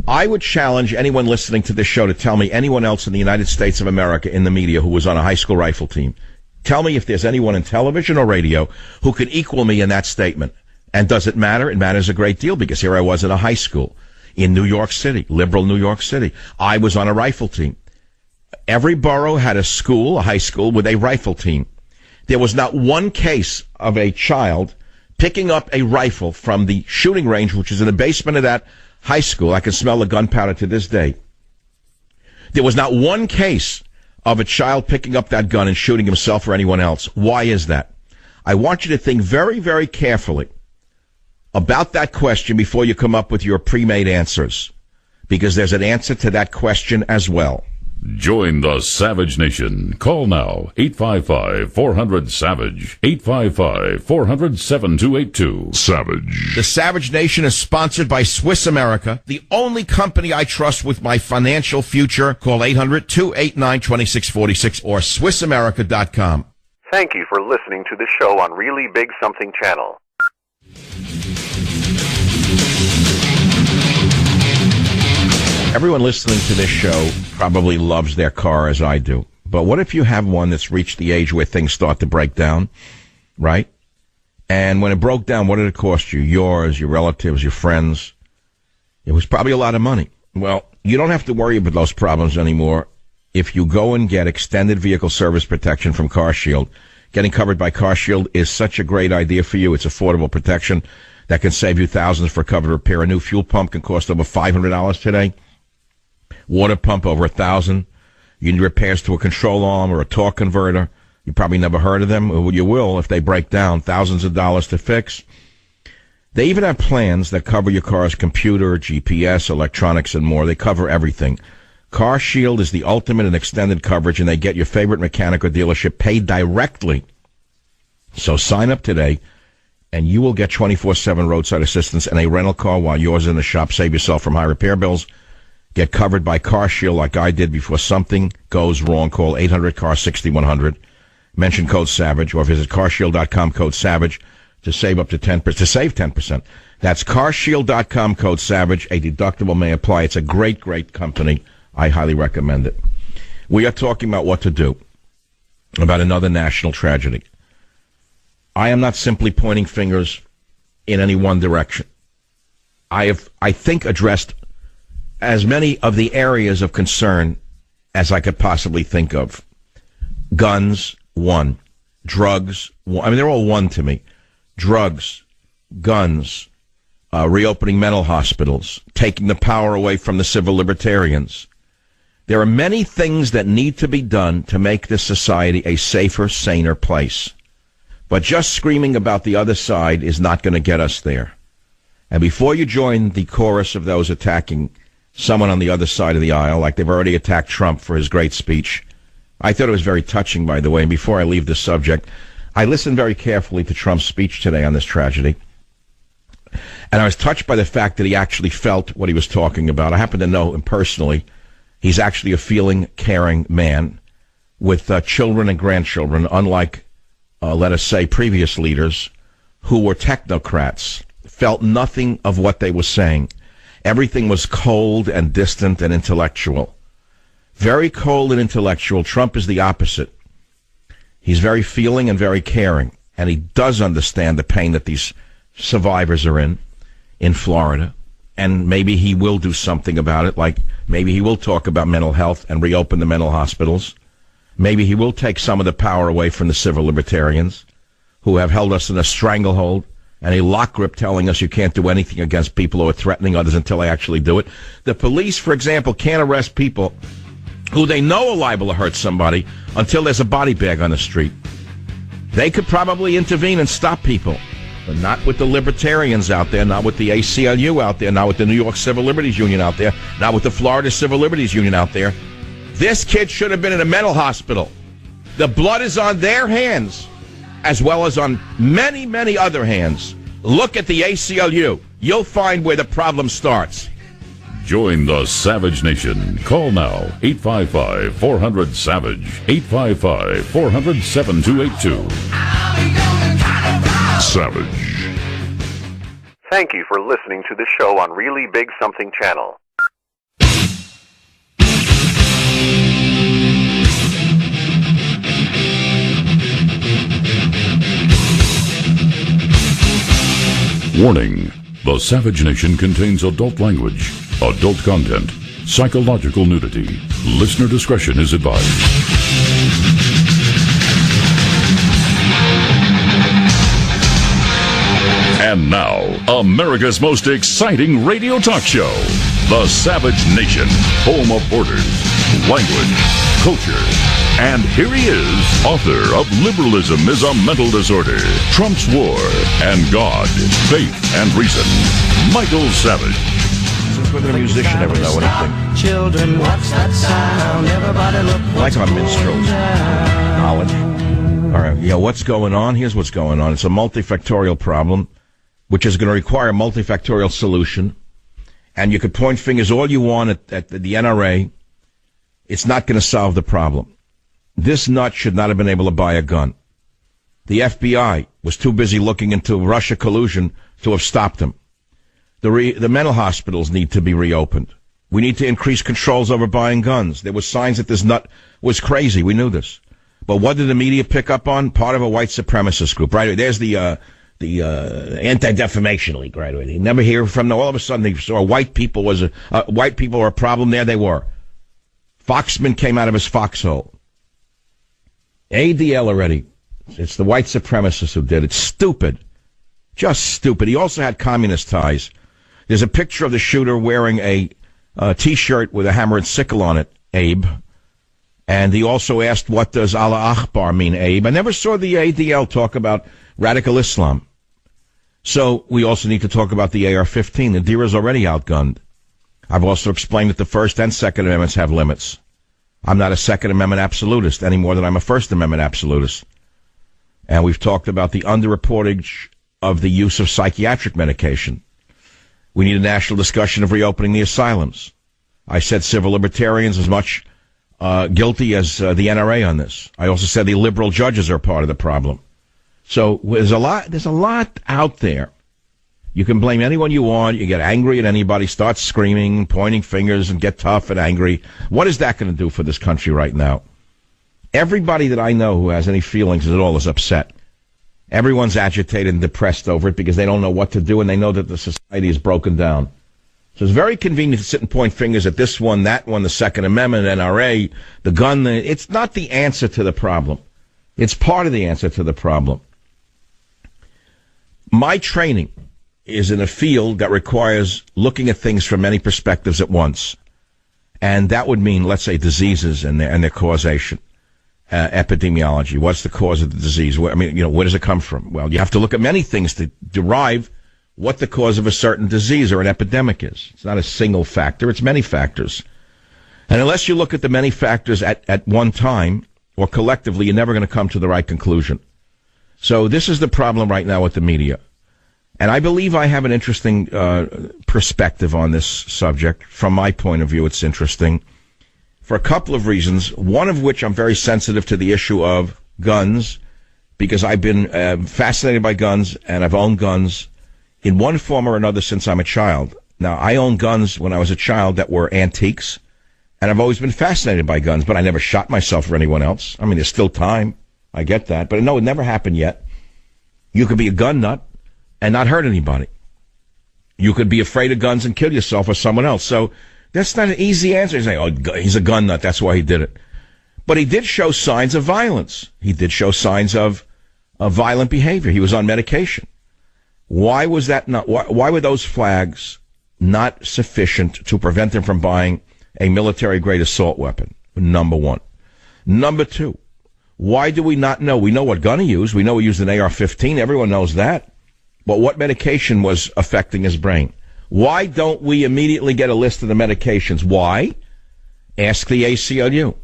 I would challenge anyone listening to this show to tell me anyone else in the United States of America in the media who was on a high school rifle team. Tell me if there's anyone in television or radio who could equal me in that statement. And does it matter? It matters a great deal, because here I was in a high school in New York City, liberal New York City. I was on a rifle team. Every borough had a school, a high school, with a rifle team. There was not one case of a child picking up a rifle from the shooting range, which is in the basement of that high school. I can smell the gunpowder to this day. There was not one case of a child picking up that gun and shooting himself or anyone else. Why is that? I want you to think very, very carefully about that question before you come up with your pre-made answers, because there's an answer to that question as well. Join the Savage Nation. Call now, 855-400-SAVAGE, 855-400-7282. Savage. The Savage Nation is sponsored by Swiss America, the only company I trust with my financial future. Call 800-289-2646 or SwissAmerica.com. Thank you for listening to the show on Really Big Something Channel. Everyone listening to this show probably loves their car as I do. But what if you have one that's reached the age where things start to break down, right? And when it broke down, what did it cost you? Yours, your relatives, your friends? It was probably a lot of money. Well, you don't have to worry about those problems anymore if you go and get extended vehicle service protection from CarShield. Getting covered by CarShield is such a great idea for you. It's affordable protection that can save you thousands for covered repair. A new fuel pump can cost over $500 today. Water pump over $1,000. You need repairs to a control arm or a torque converter. You probably never heard of them. Well, you will if they break down. Thousands of dollars to fix. They even have plans that cover your car's computer, GPS, electronics, and more. They cover everything. CarShield is the ultimate in extended coverage, and they get your favorite mechanic or dealership paid directly. So sign up today, and you will get 24/7 roadside assistance and a rental car while yours in the shop. Save yourself from high repair bills. Get covered by CarShield like I did before something goes wrong. Call 800-CAR-6100. Mention code SAVAGE or visit carshield.com code SAVAGE to save up to 10%. To save 10%. That's carshield.com code SAVAGE. A deductible may apply. It's a great, great company. I highly recommend it. We are talking about what to do about another national tragedy. I am not simply pointing fingers in any one direction. I have, I think, addressed as many of the areas of concern as I could possibly think of. Guns, one. Drugs, one. I mean, they're all one to me. Drugs, guns, reopening mental hospitals, taking the power away from the civil libertarians. There are many things that need to be done to make this society a safer, saner place. But just screaming about the other side is not going to get us there. And before you join the chorus of those attacking someone on the other side of the aisle, like they've already attacked Trump for his great speech, I thought it was very touching, by the way. And before I leave this subject, I listened very carefully to Trump's speech today on this tragedy. And I was touched by the fact that he actually felt what he was talking about. I happen to know him personally. He's actually a feeling, caring man with children and grandchildren, unlike, let us say, previous leaders who were technocrats, felt nothing of what they were saying. Everything was cold and distant and intellectual. Very cold and intellectual. Trump is the opposite. He's very feeling and very caring, and he does understand the pain that these survivors are in Florida, and maybe he will do something about it, like maybe he will talk about mental health and reopen the mental hospitals. Maybe he will take some of the power away from the civil libertarians who have held us in a stranglehold and a lock grip telling us you can't do anything against people who are threatening others until they actually do it. The police, for example, can't arrest people who they know are liable to hurt somebody until there's a body bag on the street. They could probably intervene and stop people, but not with the libertarians out there, not with the ACLU out there, not with the New York Civil Liberties Union out there, not with the Florida Civil Liberties Union out there. This kid should have been in a mental hospital. The blood is on their hands, as well as on many, many other hands. Look at the ACLU. You'll find where the problem starts. Join the Savage Nation. Call now, 855-400-SAVAGE, 855-400-7282. Savage. Thank you for listening to the show on Really Big Something Channel. Warning. The Savage Nation contains adult language, adult content, psychological nudity. Listener discretion is advised. And now, America's most exciting radio talk show, The Savage Nation, home of borders, language, culture. And here he is, author of Liberalism is a Mental Disorder, Trump's War, and God, Faith, and Reason, Michael Savage. Since we're a musician, never know anything. Children, what's that sound? Everybody look like our minstrels. Knowledge. All right, yeah, what's going on? Here's what's going on. It's a multifactorial problem, which is going to require a multifactorial solution. And you could point fingers all you want at the NRA. It's not going to solve the problem. This nut should not have been able to buy a gun. The FBI was too busy looking into Russia collusion to have stopped him. The mental hospitals need to be reopened. We need to increase controls over buying guns. There were signs that this nut was crazy. We knew this. But what did the media pick up on? Part of a white supremacist group. Right, there's the Anti-Defamation League, right away. You never hear from them. All of a sudden they saw white people were a problem. There they were. Foxman came out of his foxhole. ADL already. It's the white supremacists who did it. Stupid. Just stupid. He also had communist ties. There's a picture of the shooter wearing a T-shirt with a hammer and sickle on it, Abe. And he also asked, what does Allah Akbar mean, Abe? I never saw the ADL talk about radical Islam. So we also need to talk about the AR-15. The deer is already outgunned. I've also explained that the First and Second Amendments have limits. I'm not a Second Amendment absolutist any more than I'm a First Amendment absolutist. And we've talked about the underreportage of the use of psychiatric medication. We need a national discussion of reopening the asylums. I said civil libertarians as much guilty as the NRA on this. I also said the liberal judges are part of the problem. So there's a lot out there. You can blame anyone you want. You get angry at anybody, start screaming, pointing fingers, and get tough and angry. What is that going to do for this country right now? Everybody that I know who has any feelings at all is upset. Everyone's agitated and depressed over it because they don't know what to do, and they know that the society is broken down. So it's very convenient to sit and point fingers at this one, that one, the Second Amendment, NRA, the gun. It's not the answer to the problem. It's part of the answer to the problem. My training is in a field that requires looking at things from many perspectives at once. And that would mean, let's say, diseases and their causation. Epidemiology. What's the cause of the disease? Where does it come from? Well, you have to look at many things to derive what the cause of a certain disease or an epidemic is. It's not a single factor. It's many factors. And unless you look at the many factors at one time or collectively, you're never going to come to the right conclusion. So this is the problem right now with the media. And I believe I have an interesting perspective on this subject. From my point of view, it's interesting for a couple of reasons, one of which I'm very sensitive to the issue of guns, because I've been fascinated by guns, and I've owned guns in one form or another since I'm a child. Now, I owned guns when I was a child that were antiques, and I've always been fascinated by guns, but I never shot myself or anyone else. I mean, there's still time. I get that. But no, it never happened yet. You could be a gun nut and not hurt anybody. You could be afraid of guns and kill yourself or someone else. So that's not an easy answer. You say, oh, he's a gun nut, that's why he did it. But he did show signs of violence. He did show signs of violent behavior. He was on medication. Why was that not? Why were those flags not sufficient to prevent him from buying a military-grade assault weapon? Number one. Number two, why do we not know? We know what gun he used. We know he used an AR-15. Everyone knows that. But what medication was affecting his brain? Why don't we immediately get a list of the medications? Why? Ask the ACLU.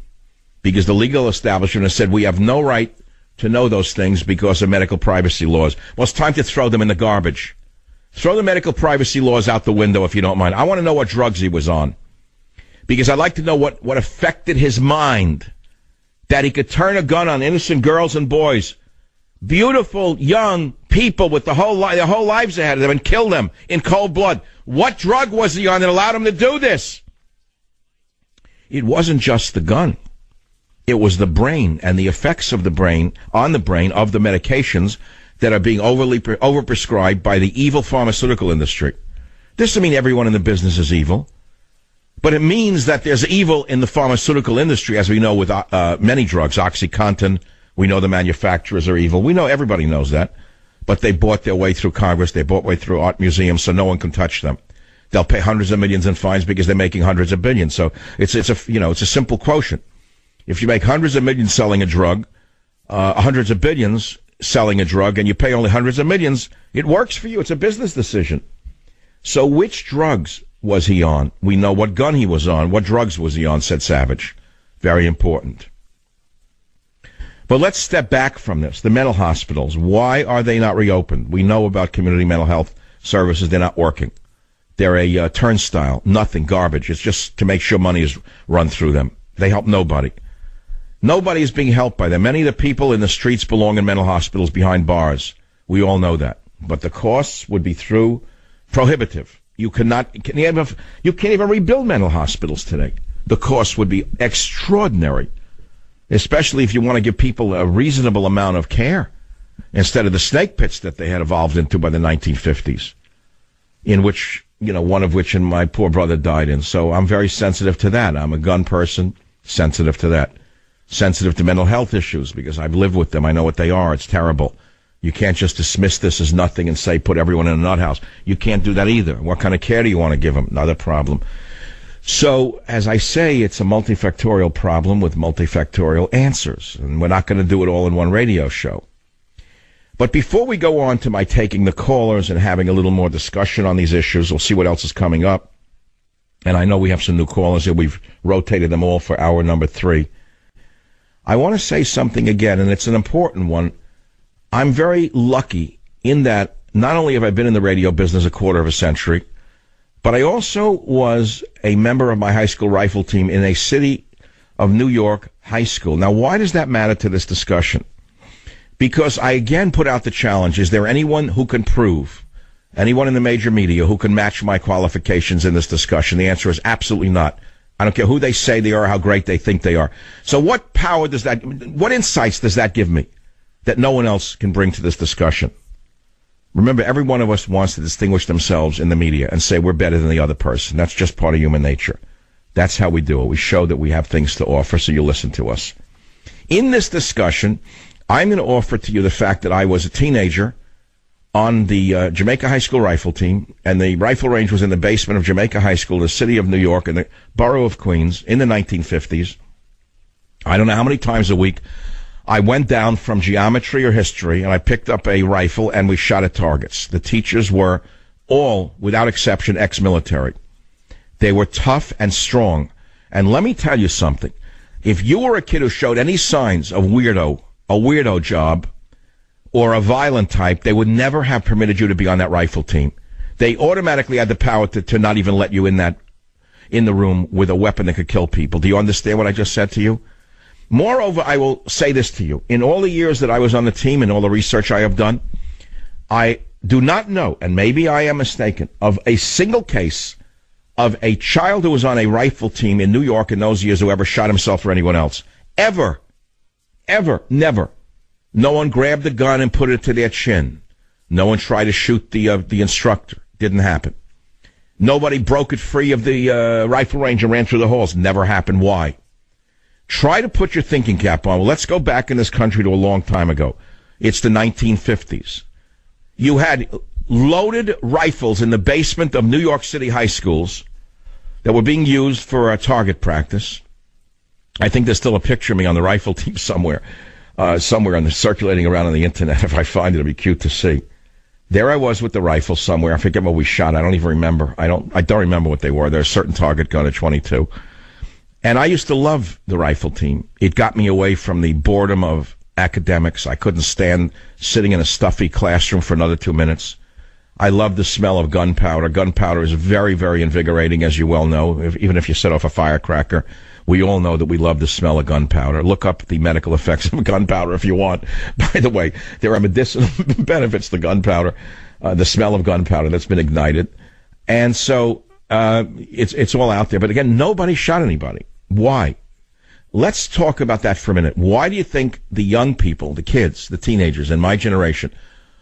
Because the legal establishment has said we have no right to know those things because of medical privacy laws. Well, it's time to throw them in the garbage. Throw the medical privacy laws out the window if you don't mind. I want to know what drugs he was on. Because I'd like to know what affected his mind. That he could turn a gun on innocent girls and boys. Beautiful, young people with their whole lives ahead of them and kill them in cold blood. What drug was he on that allowed him to do this? It wasn't just the gun. It was the brain and the effects of the brain on the brain of the medications that are being overprescribed by the evil pharmaceutical industry. This doesn't mean everyone in the business is evil, but it means that there's evil in the pharmaceutical industry, as we know with many drugs. OxyContin, we know the manufacturers are evil. We know, everybody knows that. But they bought their way through Congress. They bought their way through art museums, so no one can touch them. They'll pay hundreds of millions in fines because they're making hundreds of billions. So it's a simple quotient. If you make hundreds of millions selling a drug, hundreds of billions selling a drug, and you pay only hundreds of millions, it works for you. It's a business decision. So which drugs was he on? We know what gun he was on. What drugs was he on, said Savage. Very important. But let's step back from this. The mental hospitals, why are they not reopened? We know about community mental health services. They're not working. They're a turnstile, nothing, garbage. It's just to make sure money is run through them. They help nobody. Nobody is being helped by them. Many of the people in the streets belong in mental hospitals behind bars. We all know that. But the costs would be prohibitive. You can't even rebuild mental hospitals today. The cost would be extraordinary, especially if you want to give people a reasonable amount of care instead of the snake pits that they had evolved into by the 1950s, in which, one of which my poor brother died in. So I'm very sensitive to that. I'm a gun person, sensitive to that. Sensitive to mental health issues because I've lived with them. I know what they are. It's terrible. You can't just dismiss this as nothing and say put everyone in a nut house. You can't do that either. What kind of care do you want to give them? Another problem. So, as I say, it's a multifactorial problem with multifactorial answers. And we're not going to do it all in one radio show. But before we go on to my taking the callers and having a little more discussion on these issues, we'll see what else is coming up. And I know we have some new callers here. We've rotated them all for hour number 3. I want to say something again, and it's an important one. I'm very lucky in that not only have I been in the radio business a quarter of a century, but I also was a member of my high school rifle team in a city of New York high school. Now, why does that matter to this discussion? Because I again put out the challenge. Is there anyone who can prove, anyone in the major media who can match my qualifications in this discussion? The answer is absolutely not. I don't care who they say they are, how great they think they are. So what power does that, what insights does that give me that no one else can bring to this discussion? Remember, every one of us wants to distinguish themselves in the media and say we're better than the other person. That's just part of human nature. That's how we do it. We show that we have things to offer, so you listen to us. In this discussion, I'm going to offer to you the fact that I was a teenager on the Jamaica High School rifle team, and the rifle range was in the basement of Jamaica High School, the city of New York, in the borough of Queens, in the 1950s. I don't know how many times a week I went down from geometry or history, and I picked up a rifle, and we shot at targets. The teachers were all, without exception, ex-military. They were tough and strong. And let me tell you something. If you were a kid who showed any signs of a weirdo job, or a violent type, they would never have permitted you to be on that rifle team. They automatically had the power to not even let you in the room with a weapon that could kill people. Do you understand what I just said to you? Moreover, I will say this to you. In all the years that I was on the team and all the research I have done, I do not know, and maybe I am mistaken, of a single case of a child who was on a rifle team in New York in those years who ever shot himself or anyone else. Ever. Never. No one grabbed the gun and put it to their chin. No one tried to shoot the instructor. Didn't happen. Nobody broke it free of the rifle range and ran through the halls. Never happened. Why? Try to put your thinking cap on. Well, let's go back in this country to a long time ago. It's the 1950s. You had loaded rifles in the basement of New York City high schools that were being used for target practice. I think there's still a picture of me on the rifle team somewhere circulating around on the internet. If I find it, it'd be cute to see. There I was with the rifle somewhere. I forget what we shot. I don't even remember. I don't remember what they were. There's a certain target gun at 22. And I used to love the rifle team. It got me away from the boredom of academics. I couldn't stand sitting in a stuffy classroom for another 2 minutes. I love the smell of gunpowder. Gunpowder is very, very invigorating, as you well know. Even if you set off a firecracker, we all know that we love the smell of gunpowder. Look up the medical effects of gunpowder if you want. By the way, there are medicinal benefits to gunpowder, the smell of gunpowder that's been ignited. And so it's all out there. But again, nobody shot anybody. Why? Let's talk about that for a minute. Why do you think the young people, the kids, the teenagers in my generation,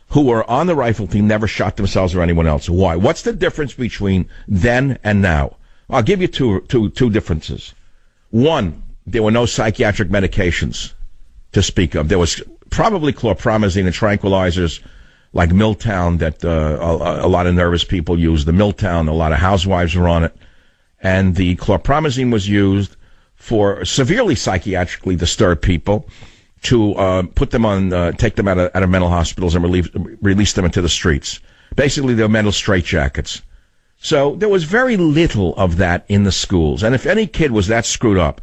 who were on the rifle team never shot themselves or anyone else? Why? What's the difference between then and now? I'll give you two differences. One, there were no psychiatric medications to speak of. There was probably chlorpromazine and tranquilizers like Milltown that a lot of nervous people used. The Milltown, a lot of housewives were on it. And the chlorpromazine was used for severely psychiatrically disturbed people to put them on, take them out of mental hospitals and release them into the streets. Basically, they're mental straitjackets. So there was very little of that in the schools. And if any kid was that screwed up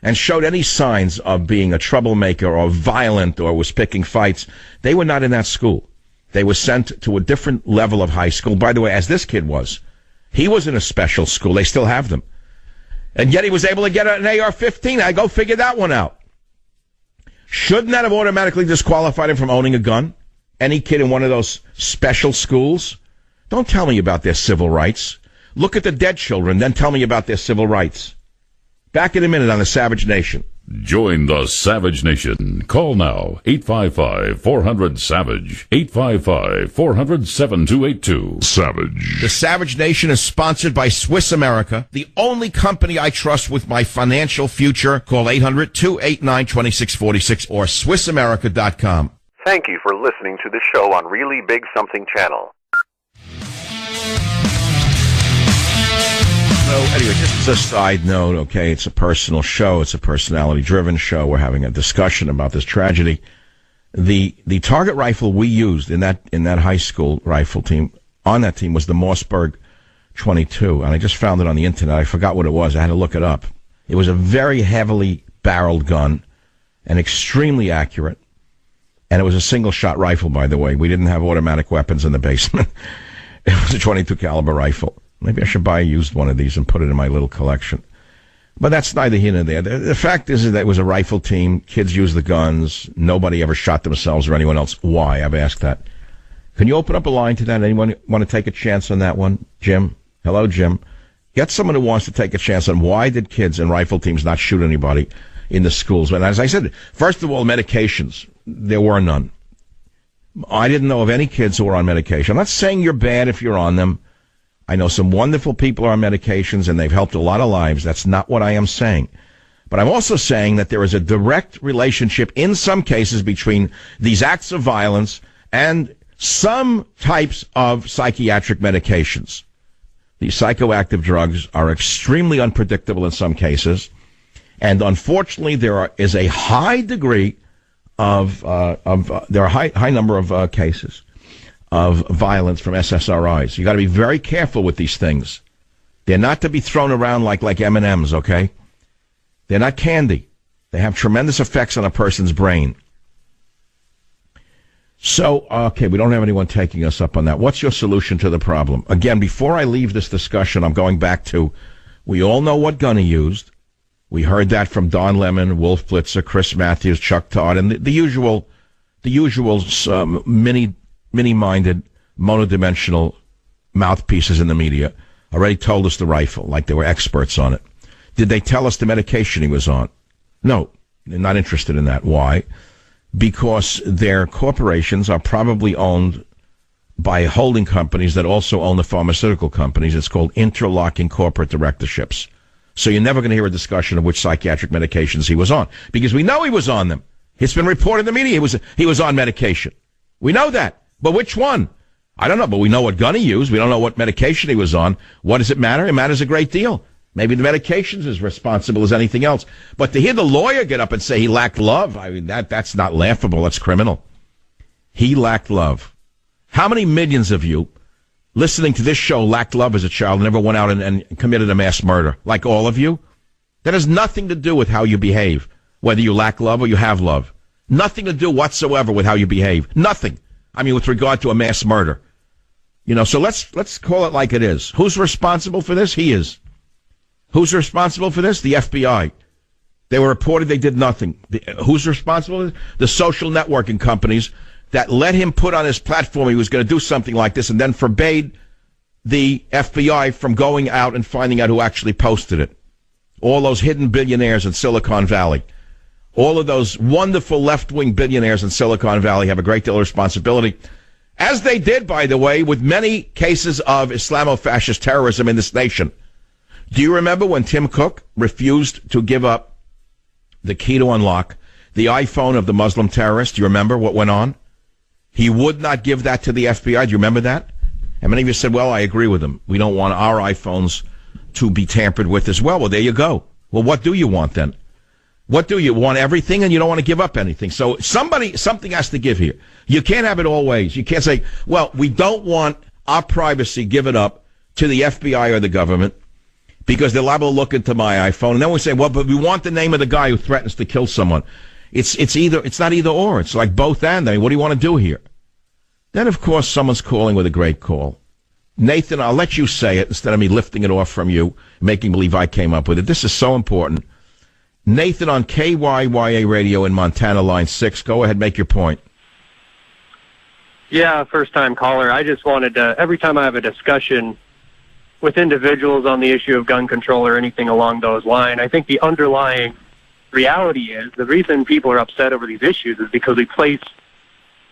and showed any signs of being a troublemaker or violent or was picking fights, they were not in that school. They were sent to a different level of high school. By the way, as this kid was, he was in a special school. They still have them. And yet he was able to get an AR-15. I go figure that one out. Shouldn't that have automatically disqualified him from owning a gun? Any kid in one of those special schools? Don't tell me about their civil rights. Look at the dead children, then tell me about their civil rights. Back in a minute on the Savage Nation. Join the Savage Nation. Call now, 855-400-SAVAGE, 855-400-7282. Savage. The Savage Nation is sponsored by Swiss America, the only company I trust with my financial future. Call 800-289-2646 or SwissAmerica.com. Thank you for listening to the show on Really Big Something Channel. So anyway, just as a side note, okay, it's a personal show. It's a personality-driven show. We're having a discussion about this tragedy. The target rifle we used in that high school rifle team, on that team, was the Mossberg 22. And I just found it on the internet. I forgot what it was. I had to look it up. It was a very heavily barreled gun and extremely accurate. And it was a single-shot rifle, by the way. We didn't have automatic weapons in the basement. It was a 22 caliber rifle. Maybe I should buy a used one of these and put it in my little collection. But that's neither here nor there. The fact is that it was a rifle team. Kids used the guns. Nobody ever shot themselves or anyone else. Why? I've asked that. Can you open up a line to that? Anyone want to take a chance on that one? Jim? Hello, Jim. Get someone who wants to take a chance on why did kids in rifle teams not shoot anybody in the schools? And as I said, first of all, medications. There were none. I didn't know of any kids who were on medication. I'm not saying you're bad if you're on them. I know some wonderful people are on medications, and they've helped a lot of lives. That's not what I am saying. But I'm also saying that there is a direct relationship in some cases between these acts of violence and some types of psychiatric medications. These psychoactive drugs are extremely unpredictable in some cases, and unfortunately there is a high degree there are a high number of cases of violence from SSRIs. You got to be very careful with these things. They're not to be thrown around like M&Ms, okay? They're not candy. They have tremendous effects on a person's brain. So, okay, we don't have anyone taking us up on that. What's your solution to the problem? Again, before I leave this discussion, I'm going back to, we all know what gun he used. We heard that from Don Lemon, Wolf Blitzer, Chris Matthews, Chuck Todd, and the usual mini-minded, monodimensional mouthpieces in the media already told us the rifle, like they were experts on it. Did they tell us the medication he was on? No, they're not interested in that. Why? Because their corporations are probably owned by holding companies that also own the pharmaceutical companies. It's called interlocking corporate directorships. So you're never going to hear a discussion of which psychiatric medications he was on, because we know he was on them. It's been reported in the media he was on medication. We know that. But which one? I don't know, but we know what gun he used. We don't know what medication he was on. What does it matter? It matters a great deal. Maybe the medication's as responsible as anything else. But to hear the lawyer get up and say he lacked love, I mean, that's not laughable. That's criminal. He lacked love. How many millions of you listening to this show lacked love as a child and never went out and committed a mass murder? Like all of you? That has nothing to do with how you behave, whether you lack love or you have love. Nothing to do whatsoever with how you behave. Nothing. I mean, with regard to a mass murder. You know, so let's call it like it is. Who's responsible for this? He is. Who's responsible for this? The FBI. They were reported they did nothing. Who's responsible? The social networking companies that let him put on his platform he was going to do something like this and then forbade the FBI from going out and finding out who actually posted it. All those hidden billionaires in Silicon Valley. All of those wonderful left-wing billionaires in Silicon Valley have a great deal of responsibility, as they did, by the way, with many cases of Islamo-fascist terrorism in this nation. Do you remember when Tim Cook refused to give up the key to unlock the iPhone of the Muslim terrorist? Do you remember what went on? He would not give that to the FBI. Do you remember that? And many of you said, well, I agree with him. We don't want our iPhones to be tampered with as well. Well, there you go. Well, what do you want then? What do you want? Everything, and you don't want to give up anything. So something has to give here. You can't have it all ways. You can't say, well, we don't want our privacy given up to the FBI or the government because they're liable to look into my iPhone. And then we say, well, but we want the name of the guy who threatens to kill someone. It's not either or. It's like both and. I mean, what do you want to do here? Then, of course, someone's calling with a great call. Nathan, I'll let you say it instead of me lifting it off from you, making believe I came up with it. This is so important. Nathan on KYYA Radio in Montana, line 6. Go ahead, make your point. Yeah, first-time caller. I just wanted to, every time I have a discussion with individuals on the issue of gun control or anything along those lines, I think the underlying reality is the reason people are upset over these issues is because we place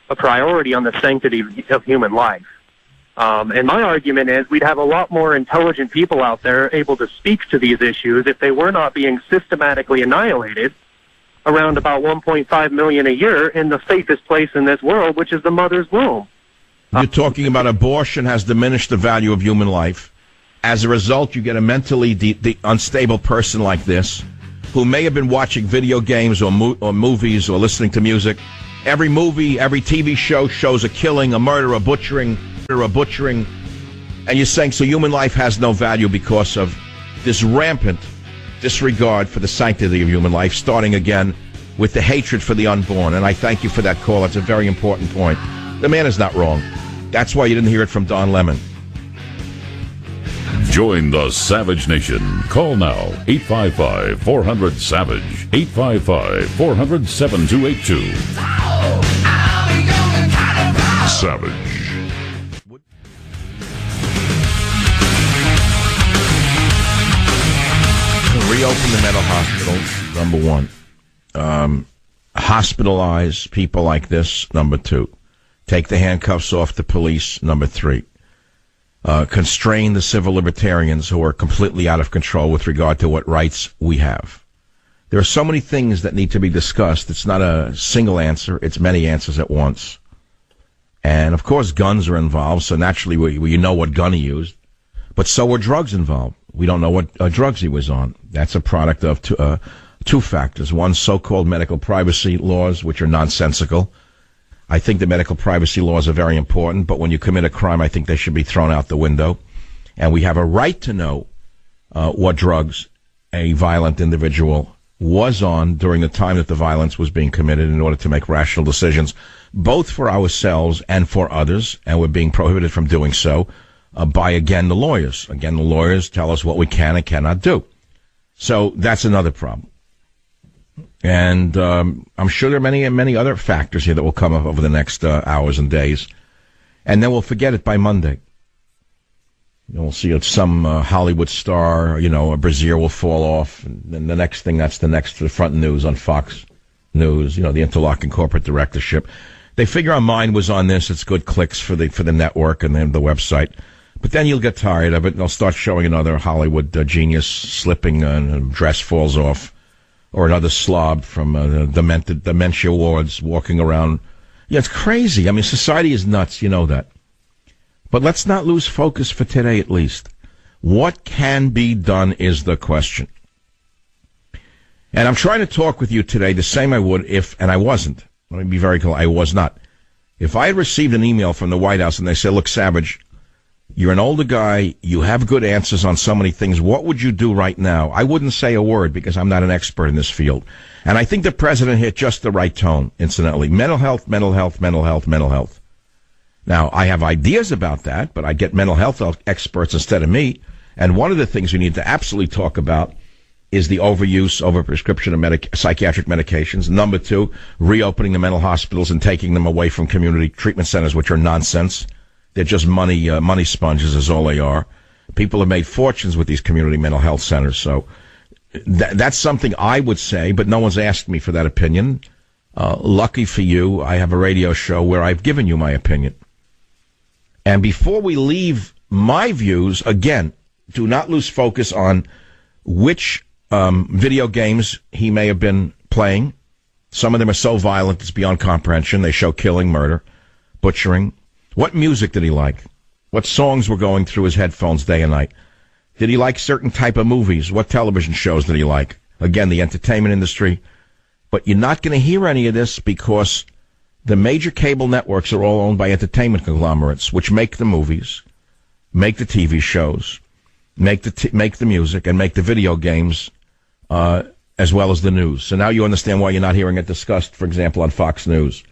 a priority on the sanctity of human life. And my argument is we'd have a lot more intelligent people out there able to speak to these issues if they were not being systematically annihilated around about 1.5 million a year in the safest place in this world, which is the mother's womb. You're talking about abortion has diminished the value of human life. As a result, you get a mentally unstable person like this who may have been watching video games or movies or listening to music. Every movie, every TV show shows a killing, a murder, a butchering, and you're saying so human life has no value because of this rampant disregard for the sanctity of human life, starting again with the hatred for the unborn. And I thank you for that call. It's a very important point. The man is not wrong. That's why you didn't hear it from Don Lemon. Join the Savage Nation. Call now, 855-400-SAVAGE, 855-400-7282. Savage. Reopen the mental hospitals, number one. Hospitalize people like this, number two. Take the handcuffs off the police, number three. Constrain the civil libertarians who are completely out of control with regard to what rights we have. There are so many things that need to be discussed. It's not a single answer. It's many answers at once. And, of course, guns are involved, so naturally we know what gun he used. But so were drugs involved. We don't know what drugs he was on. That's a product of two factors. One, so-called medical privacy laws, which are nonsensical. I think the medical privacy laws are very important, but when you commit a crime, I think they should be thrown out the window. And we have a right to know what drugs a violent individual was on during the time that the violence was being committed in order to make rational decisions, both for ourselves and for others, and we're being prohibited from doing so by, again, the lawyers. Again, the lawyers tell us what we can and cannot do. So that's another problem. And I'm sure there are many other factors here that will come up over the next hours and days. And then we'll forget it by Monday. We'll see some Hollywood star, a brassiere will fall off. And then the next thing, that's the front news on Fox News, the interlocking corporate directorship. They figure our mind was on this. It's good clicks for the network and then the website. But then you'll get tired of it, and they'll start showing another Hollywood genius slipping and a dress falls off, or another slob from the dementia wards walking around. Yeah, it's crazy. I mean, society is nuts. You know that. But let's not lose focus for today, at least. What can be done is the question. And I'm trying to talk with you today the same I would if, and I wasn't. Let me be very clear, I was not. If I had received an email from the White House and they said, look, Savage, you're an older guy, you have good answers on so many things, what would you do right now? I wouldn't say a word because I'm not an expert in this field. And I think the president hit just the right tone, incidentally. Mental health, mental health, mental health, mental health. Now, I have ideas about that, but I get mental health experts instead of me. And one of the things we need to absolutely talk about is the overuse, overprescription of psychiatric medications. Number two, reopening the mental hospitals and taking them away from community treatment centers, which are nonsense. They're just money sponges is all they are. People have made fortunes with these community mental health centers. So that's something I would say, but no one's asked me for that opinion. Lucky for you, I have a radio show where I've given you my opinion. And before we leave my views, again, do not lose focus on which video games he may have been playing. Some of them are so violent it's beyond comprehension. They show killing, murder, butchering. What music did he like? What songs were going through his headphones day and night? Did he like certain type of movies? What television shows did he like? Again, the entertainment industry. But you're not going to hear any of this because the major cable networks are all owned by entertainment conglomerates, which make the movies, make the TV shows, make the music, and make the video games, as well as the news. So now you understand why you're not hearing it discussed, for example, on Fox News.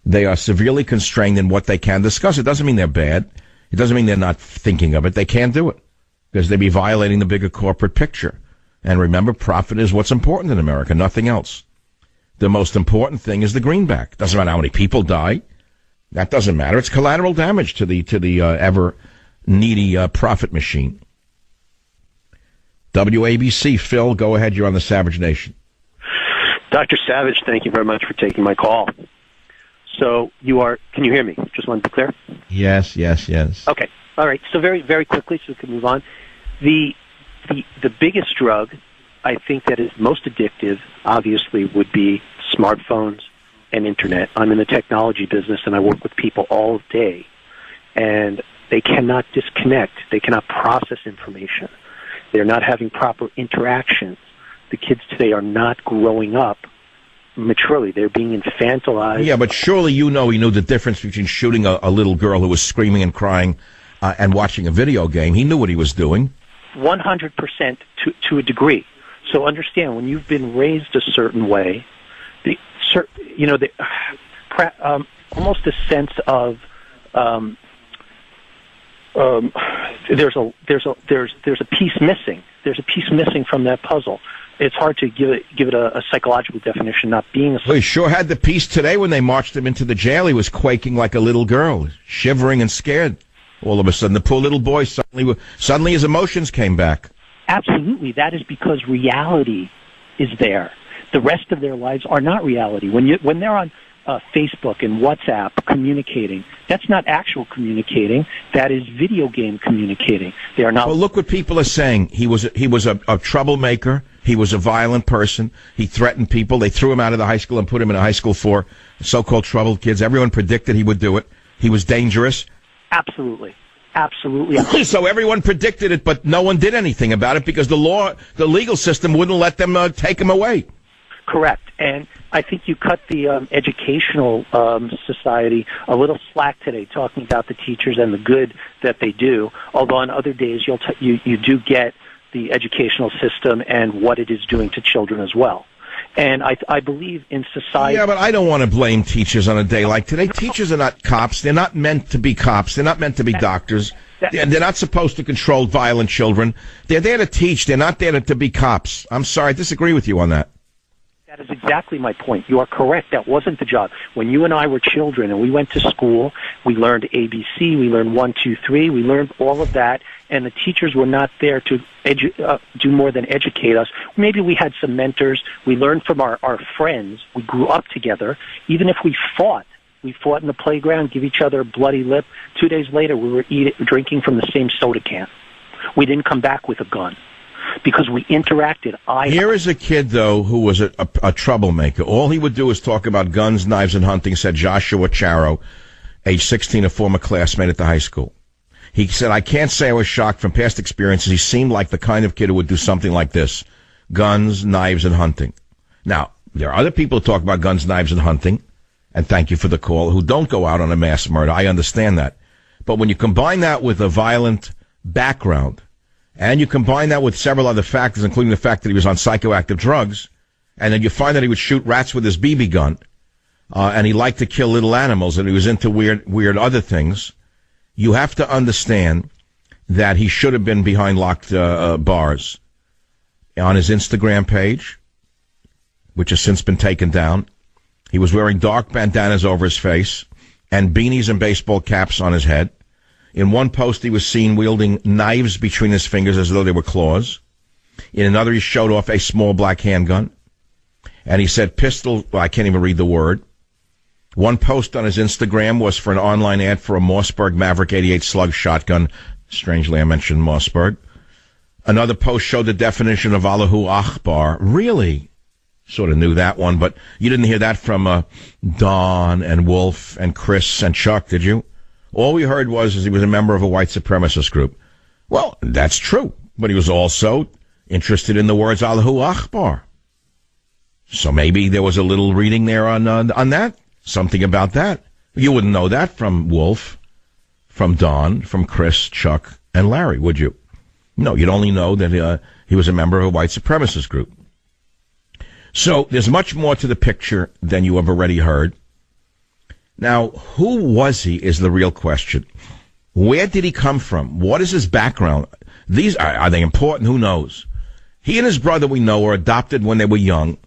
They are severely constrained in what they can discuss. It doesn't mean they're bad. It doesn't mean they're not thinking of it. They can't do it because they'd be violating the bigger corporate picture. And remember, profit is what's important in America, nothing else. The most important thing is the greenback. Doesn't matter how many people die. That doesn't matter. It's collateral damage to the ever needy profit machine. WABC, Phil, go ahead. You're on the Savage Nation. Dr. Savage, thank you very much for taking my call. So can you hear me? Just wanted to be clear? Yes. Okay. All right. So very, very quickly, so we can move on. The biggest drug, I think, that is most addictive, obviously, would be smartphones and internet. I'm in the technology business, and I work with people all day, and they cannot disconnect. They cannot process information. They're not having proper interactions. The kids today are not growing up maturely. They're being infantilized. Yeah, but surely he knew the difference between shooting a little girl who was screaming and crying and watching a video game. He knew what he was doing. 100% to a degree. So understand, when you've been raised a certain way, almost a sense of there's a piece missing. There's a piece missing from that puzzle. It's hard to give it a psychological definition, not being a... Well, he sure had the piece today when they marched him into the jail. He was quaking like a little girl, shivering and scared. All of a sudden, the poor little boy, suddenly his emotions came back. Absolutely. That is because reality is there. The rest of their lives are not reality. When they're on Facebook and WhatsApp communicating, that's not actual communicating. That is video game communicating. They are not... Well, look what people are saying. He was a troublemaker. He was a violent person. He threatened people. They threw him out of the high school and put him in a high school for so-called troubled kids. Everyone predicted he would do it. He was dangerous. Absolutely. Absolutely. So everyone predicted it, but no one did anything about it because the legal system wouldn't let them take him away. Correct. And I think you cut the educational society a little slack today, talking about the teachers and the good that they do. Although on other days you do get the educational system and what it is doing to children as well. And I believe in society. Yeah, but I don't want to blame teachers on a day like today. Teachers are not cops. They're not meant to be cops. They're not meant to be doctors. They're not supposed to control violent children. They're there to teach. They're not there to be cops. I'm sorry, I disagree with you on that. That is exactly my point. You are correct. That wasn't the job. When you and I were children and we went to school, we learned ABC, we learned 1, 2, 3, we learned all of that, and the teachers were not there to do more than educate us. Maybe we had some mentors. We learned from our friends. We grew up together. Even if we fought in the playground, give each other a bloody lip. 2 days later, we were drinking from the same soda can. We didn't come back with a gun. Because we interacted. Here is a kid, though, who was a troublemaker. All he would do is talk about guns, knives, and hunting, said Joshua Charo, age 16, a former classmate at the high school. He said, I can't say I was shocked from past experiences. He seemed like the kind of kid who would do something like this. Guns, knives, and hunting. Now, there are other people who talk about guns, knives, and hunting, and thank you for the call, who don't go out on a mass murder. I understand that. But when you combine that with a violent background, and you combine that with several other factors, including the fact that he was on psychoactive drugs, and then you find that he would shoot rats with his BB gun, and he liked to kill little animals, and he was into weird other things, you have to understand that he should have been behind locked bars. On his Instagram page, which has since been taken down, he was wearing dark bandanas over his face and beanies and baseball caps on his head. In one post, he was seen wielding knives between his fingers as though they were claws. In another, he showed off a small black handgun. And he said pistol, well, I can't even read the word. One post on his Instagram was for an online ad for a Mossberg Maverick 88 slug shotgun. Strangely, I mentioned Mossberg. Another post showed the definition of Allahu Akbar. Really? Sort of knew that one, but you didn't hear that from Don and Wolf and Chris and Chuck, did you? All we heard was he was a member of a white supremacist group. Well, that's true, but he was also interested in the words Allahu Akbar. So maybe there was a little reading there on that, something about that. You wouldn't know that from Wolf, from Don, from Chris, Chuck, and Larry, would you? No, you'd only know that he was a member of a white supremacist group. So there's much more to the picture than you have already heard. Now, who was he is the real question. Where did he come from? What is his background? These are they important? Who knows? He and his brother, we know, were adopted when they were young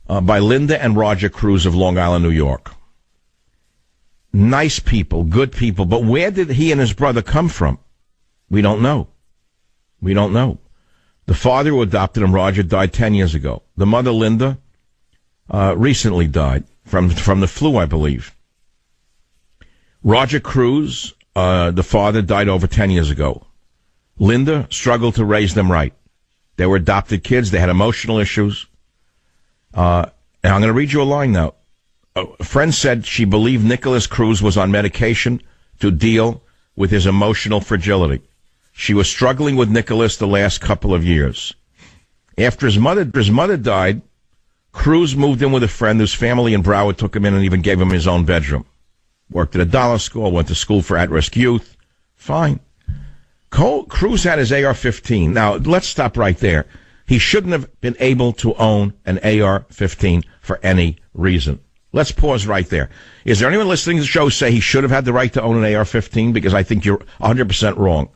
by Linda and Roger Cruz of Long Island, New York. Nice people, good people, but where did he and his brother come from? We don't know. We don't know. The father who adopted him, Roger, died 10 years ago. The mother, Linda, recently died from the flu, I believe. Roger Cruz, the father, died over 10 years ago. Linda struggled to raise them right. They were adopted kids. They had emotional issues. And I'm going to read you a line now. A friend said she believed Nicholas Cruz was on medication to deal with his emotional fragility. She was struggling with Nicholas the last couple of years. After his mother died, Cruz moved in with a friend whose family in Broward took him in and even gave him his own bedroom. Worked at a dollar school, went to school for at-risk youth. Fine. Cruz had his AR-15. Now, let's stop right there. He shouldn't have been able to own an AR-15 for any reason. Let's pause right there. Is there anyone listening to the show say he should have had the right to own an AR-15? Because I think you're 100% wrong.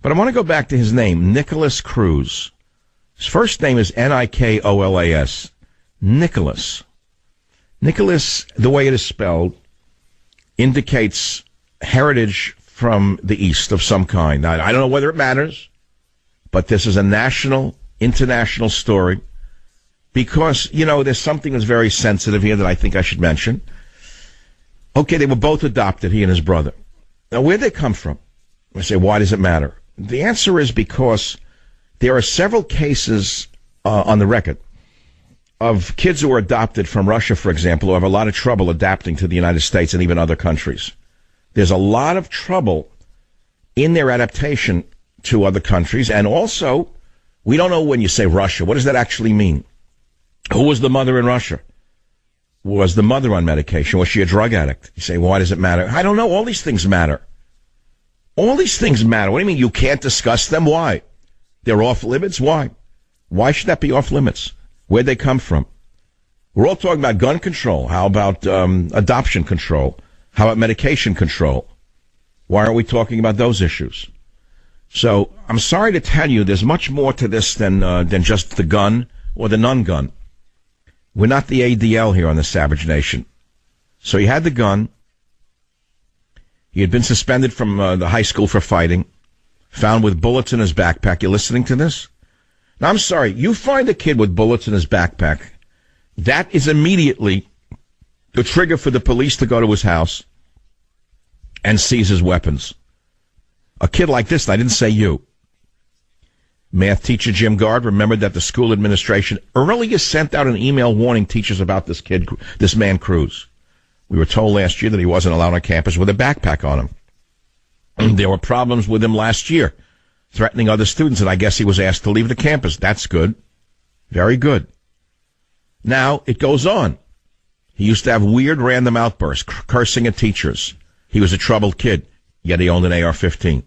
But I want to go back to his name, Nicholas Cruz. His first name is Nikolas. Nicholas. Nicholas, the way it is spelled, indicates heritage from the East of some kind. Now, I don't know whether it matters, but this is a national, international story because, you know, there's something that's very sensitive here that I think I should mention. Okay, they were both adopted, he and his brother. Now, where'd they come from? I say, why does it matter? The answer is because there are several cases on the record, of kids who are adopted from Russia, for example, who have a lot of trouble adapting to the United States and even other countries. There's a lot of trouble in their adaptation to other countries. And also, we don't know when you say Russia, what does that actually mean? Who was the mother in Russia? Was the mother on medication? Was she a drug addict? You say, why does it matter? I don't know. All these things matter. All these things matter. What do you mean you can't discuss them? Why? They're off limits? Why? Why should that be off limits? Where'd they come from? We're all talking about gun control. How about adoption control? How about medication control? Why aren't we talking about those issues? So I'm sorry to tell you, there's much more to this than just the gun or the non-gun. We're not the ADL here on the Savage Nation. So he had the gun. He had been suspended from the high school for fighting. Found with bullets in his backpack. You listening to this? Now, I'm sorry. You find a kid with bullets in his backpack. That is immediately the trigger for the police to go to his house and seize his weapons. A kid like this, I didn't say you. Math teacher Jim Gard remembered that the school administration earlier sent out an email warning teachers about this man Cruz. We were told last year that he wasn't allowed on campus with a backpack on him. And there were problems with him last year, threatening other students, and I guess he was asked to leave the campus. That's good. Very good. Now, it goes on. He used to have weird random outbursts, cursing at teachers. He was a troubled kid, yet he owned an AR-15.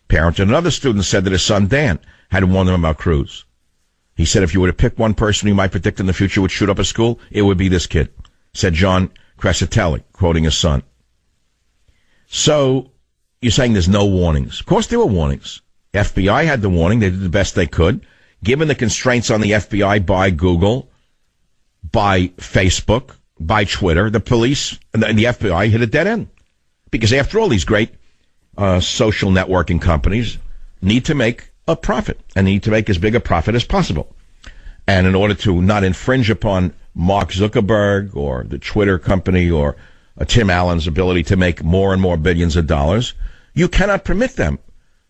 Parent and another student said that his son, Dan, had warned him about Cruz. He said if you were to pick one person you might predict in the future would shoot up a school, it would be this kid, said John Crescitelli, quoting his son. So, you're saying there's no warnings. Of course there were warnings. FBI had the warning. They did the best they could. Given the constraints on the FBI by Google, by Facebook, by Twitter, the police and the FBI hit a dead end. Because after all, these great social networking companies need to make a profit and need to make as big a profit as possible. And in order to not infringe upon Mark Zuckerberg or the Twitter company or Tim Allen's ability to make more and more billions of dollars, you cannot permit them.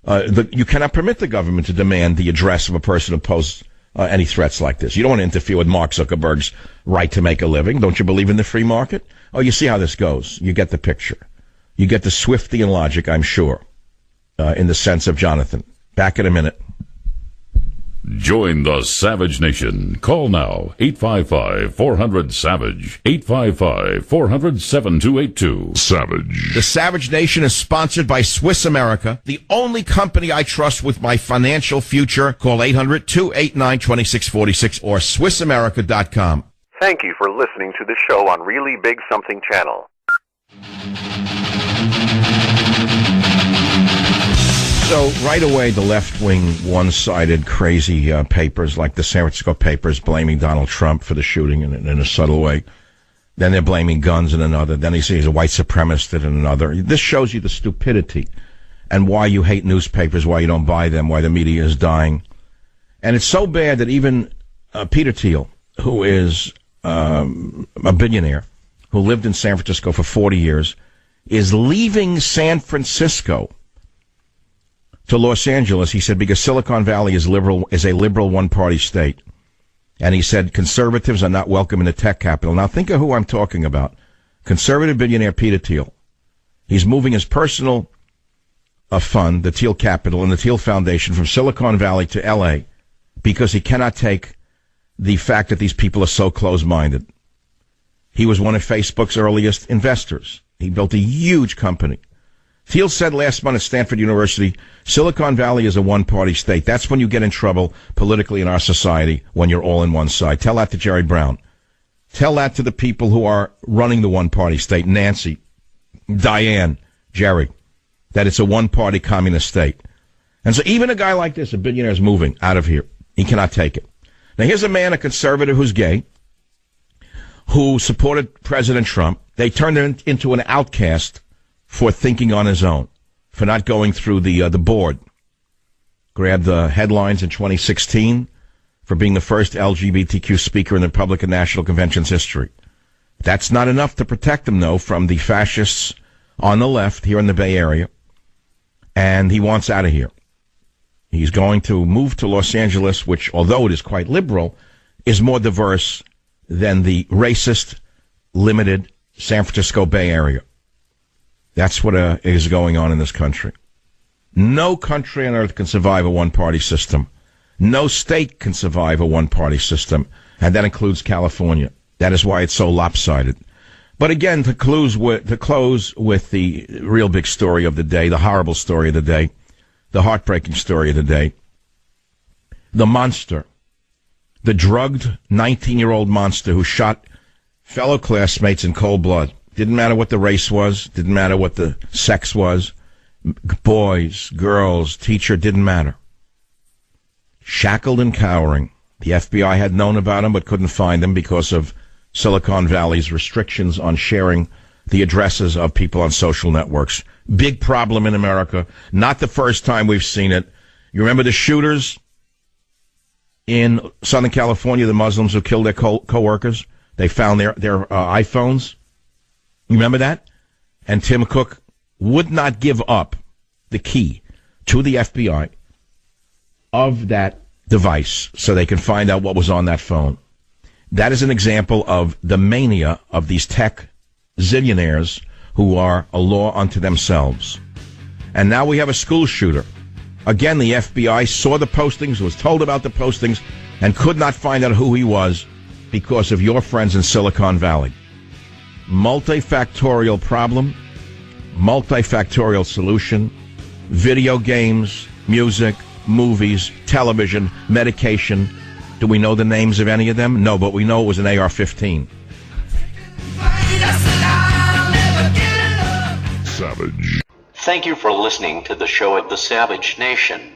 You cannot permit the government to demand the address of a person who posts any threats like this. You don't want to interfere with Mark Zuckerberg's right to make a living. Don't you believe in the free market? Oh, you see how this goes. You get the picture. You get the Swiftian logic, I'm sure, in the sense of Jonathan. Back in a minute. Join the Savage Nation. Call now, 855-400-SAVAGE, 855-400-7282. Savage. The Savage Nation is sponsored by Swiss America, the only company I trust with my financial future. Call 800-289-2646 or SwissAmerica.com. Thank you for listening to the show on Really Big Something Channel. So right away, the left-wing, one-sided, crazy papers like the San Francisco papers blaming Donald Trump for the shooting in a subtle way. Then they're blaming guns in another. Then he says he's a white supremacist in another. This shows you the stupidity and why you hate newspapers, why you don't buy them, why the media is dying. And it's so bad that even Peter Thiel, who is a billionaire, who lived in San Francisco for 40 years, is leaving San Francisco to Los Angeles, he said, because Silicon Valley is a liberal one-party state. And he said conservatives are not welcome in the tech capital. Now think of who I'm talking about. Conservative billionaire Peter Thiel. He's moving his personal fund, the Thiel Capital and the Thiel Foundation, from Silicon Valley to L.A. because he cannot take the fact that these people are so close-minded. He was one of Facebook's earliest investors. He built a huge company. Thiel said last month at Stanford University, Silicon Valley is a one-party state. That's when you get in trouble politically in our society, when you're all in one side. Tell that to Jerry Brown. Tell that to the people who are running the one-party state, Nancy, Diane, Jerry, that it's a one-party communist state. And so even a guy like this, a billionaire, is moving out of here. He cannot take it. Now here's a man, a conservative who's gay, who supported President Trump. They turned him into an outcast for thinking on his own, for not going through the board. Grabbed the headlines in 2016 for being the first LGBTQ speaker in the Republican National Convention's history. That's not enough to protect him, though, from the fascists on the left here in the Bay Area, and he wants out of here. He's going to move to Los Angeles, which, although it is quite liberal, is more diverse than the racist, limited San Francisco Bay Area. That's what is going on in this country. No country on earth can survive a one-party system. No state can survive a one-party system, and that includes California. That is why it's so lopsided. But again, to close with the real big story of the day, the horrible story of the day, the heartbreaking story of the day, the monster, the drugged 19-year-old monster who shot fellow classmates in cold blood. Didn't matter what the race was, didn't matter what the sex was, boys, girls, teacher, didn't matter. Shackled and cowering. The FBI had known about him but couldn't find him because of Silicon Valley's restrictions on sharing the addresses of people on social networks. Big problem in America. Not the first time we've seen it. You remember the shooters in Southern California, the Muslims who killed their co-workers? They found their iPhones. You remember that? And Tim Cook would not give up the key to the FBI of that device so they can find out what was on that phone. That is an example of the mania of these tech zillionaires who are a law unto themselves. And now we have a school shooter. Again, the FBI saw the postings, was told about the postings, and could not find out who he was because of your friends in Silicon Valley. Multifactorial problem, multifactorial solution, video games, music, movies, television, medication. Do we know the names of any of them? No, but we know it was an AR-15. Savage. Thank you for listening to the show at the Savage Nation.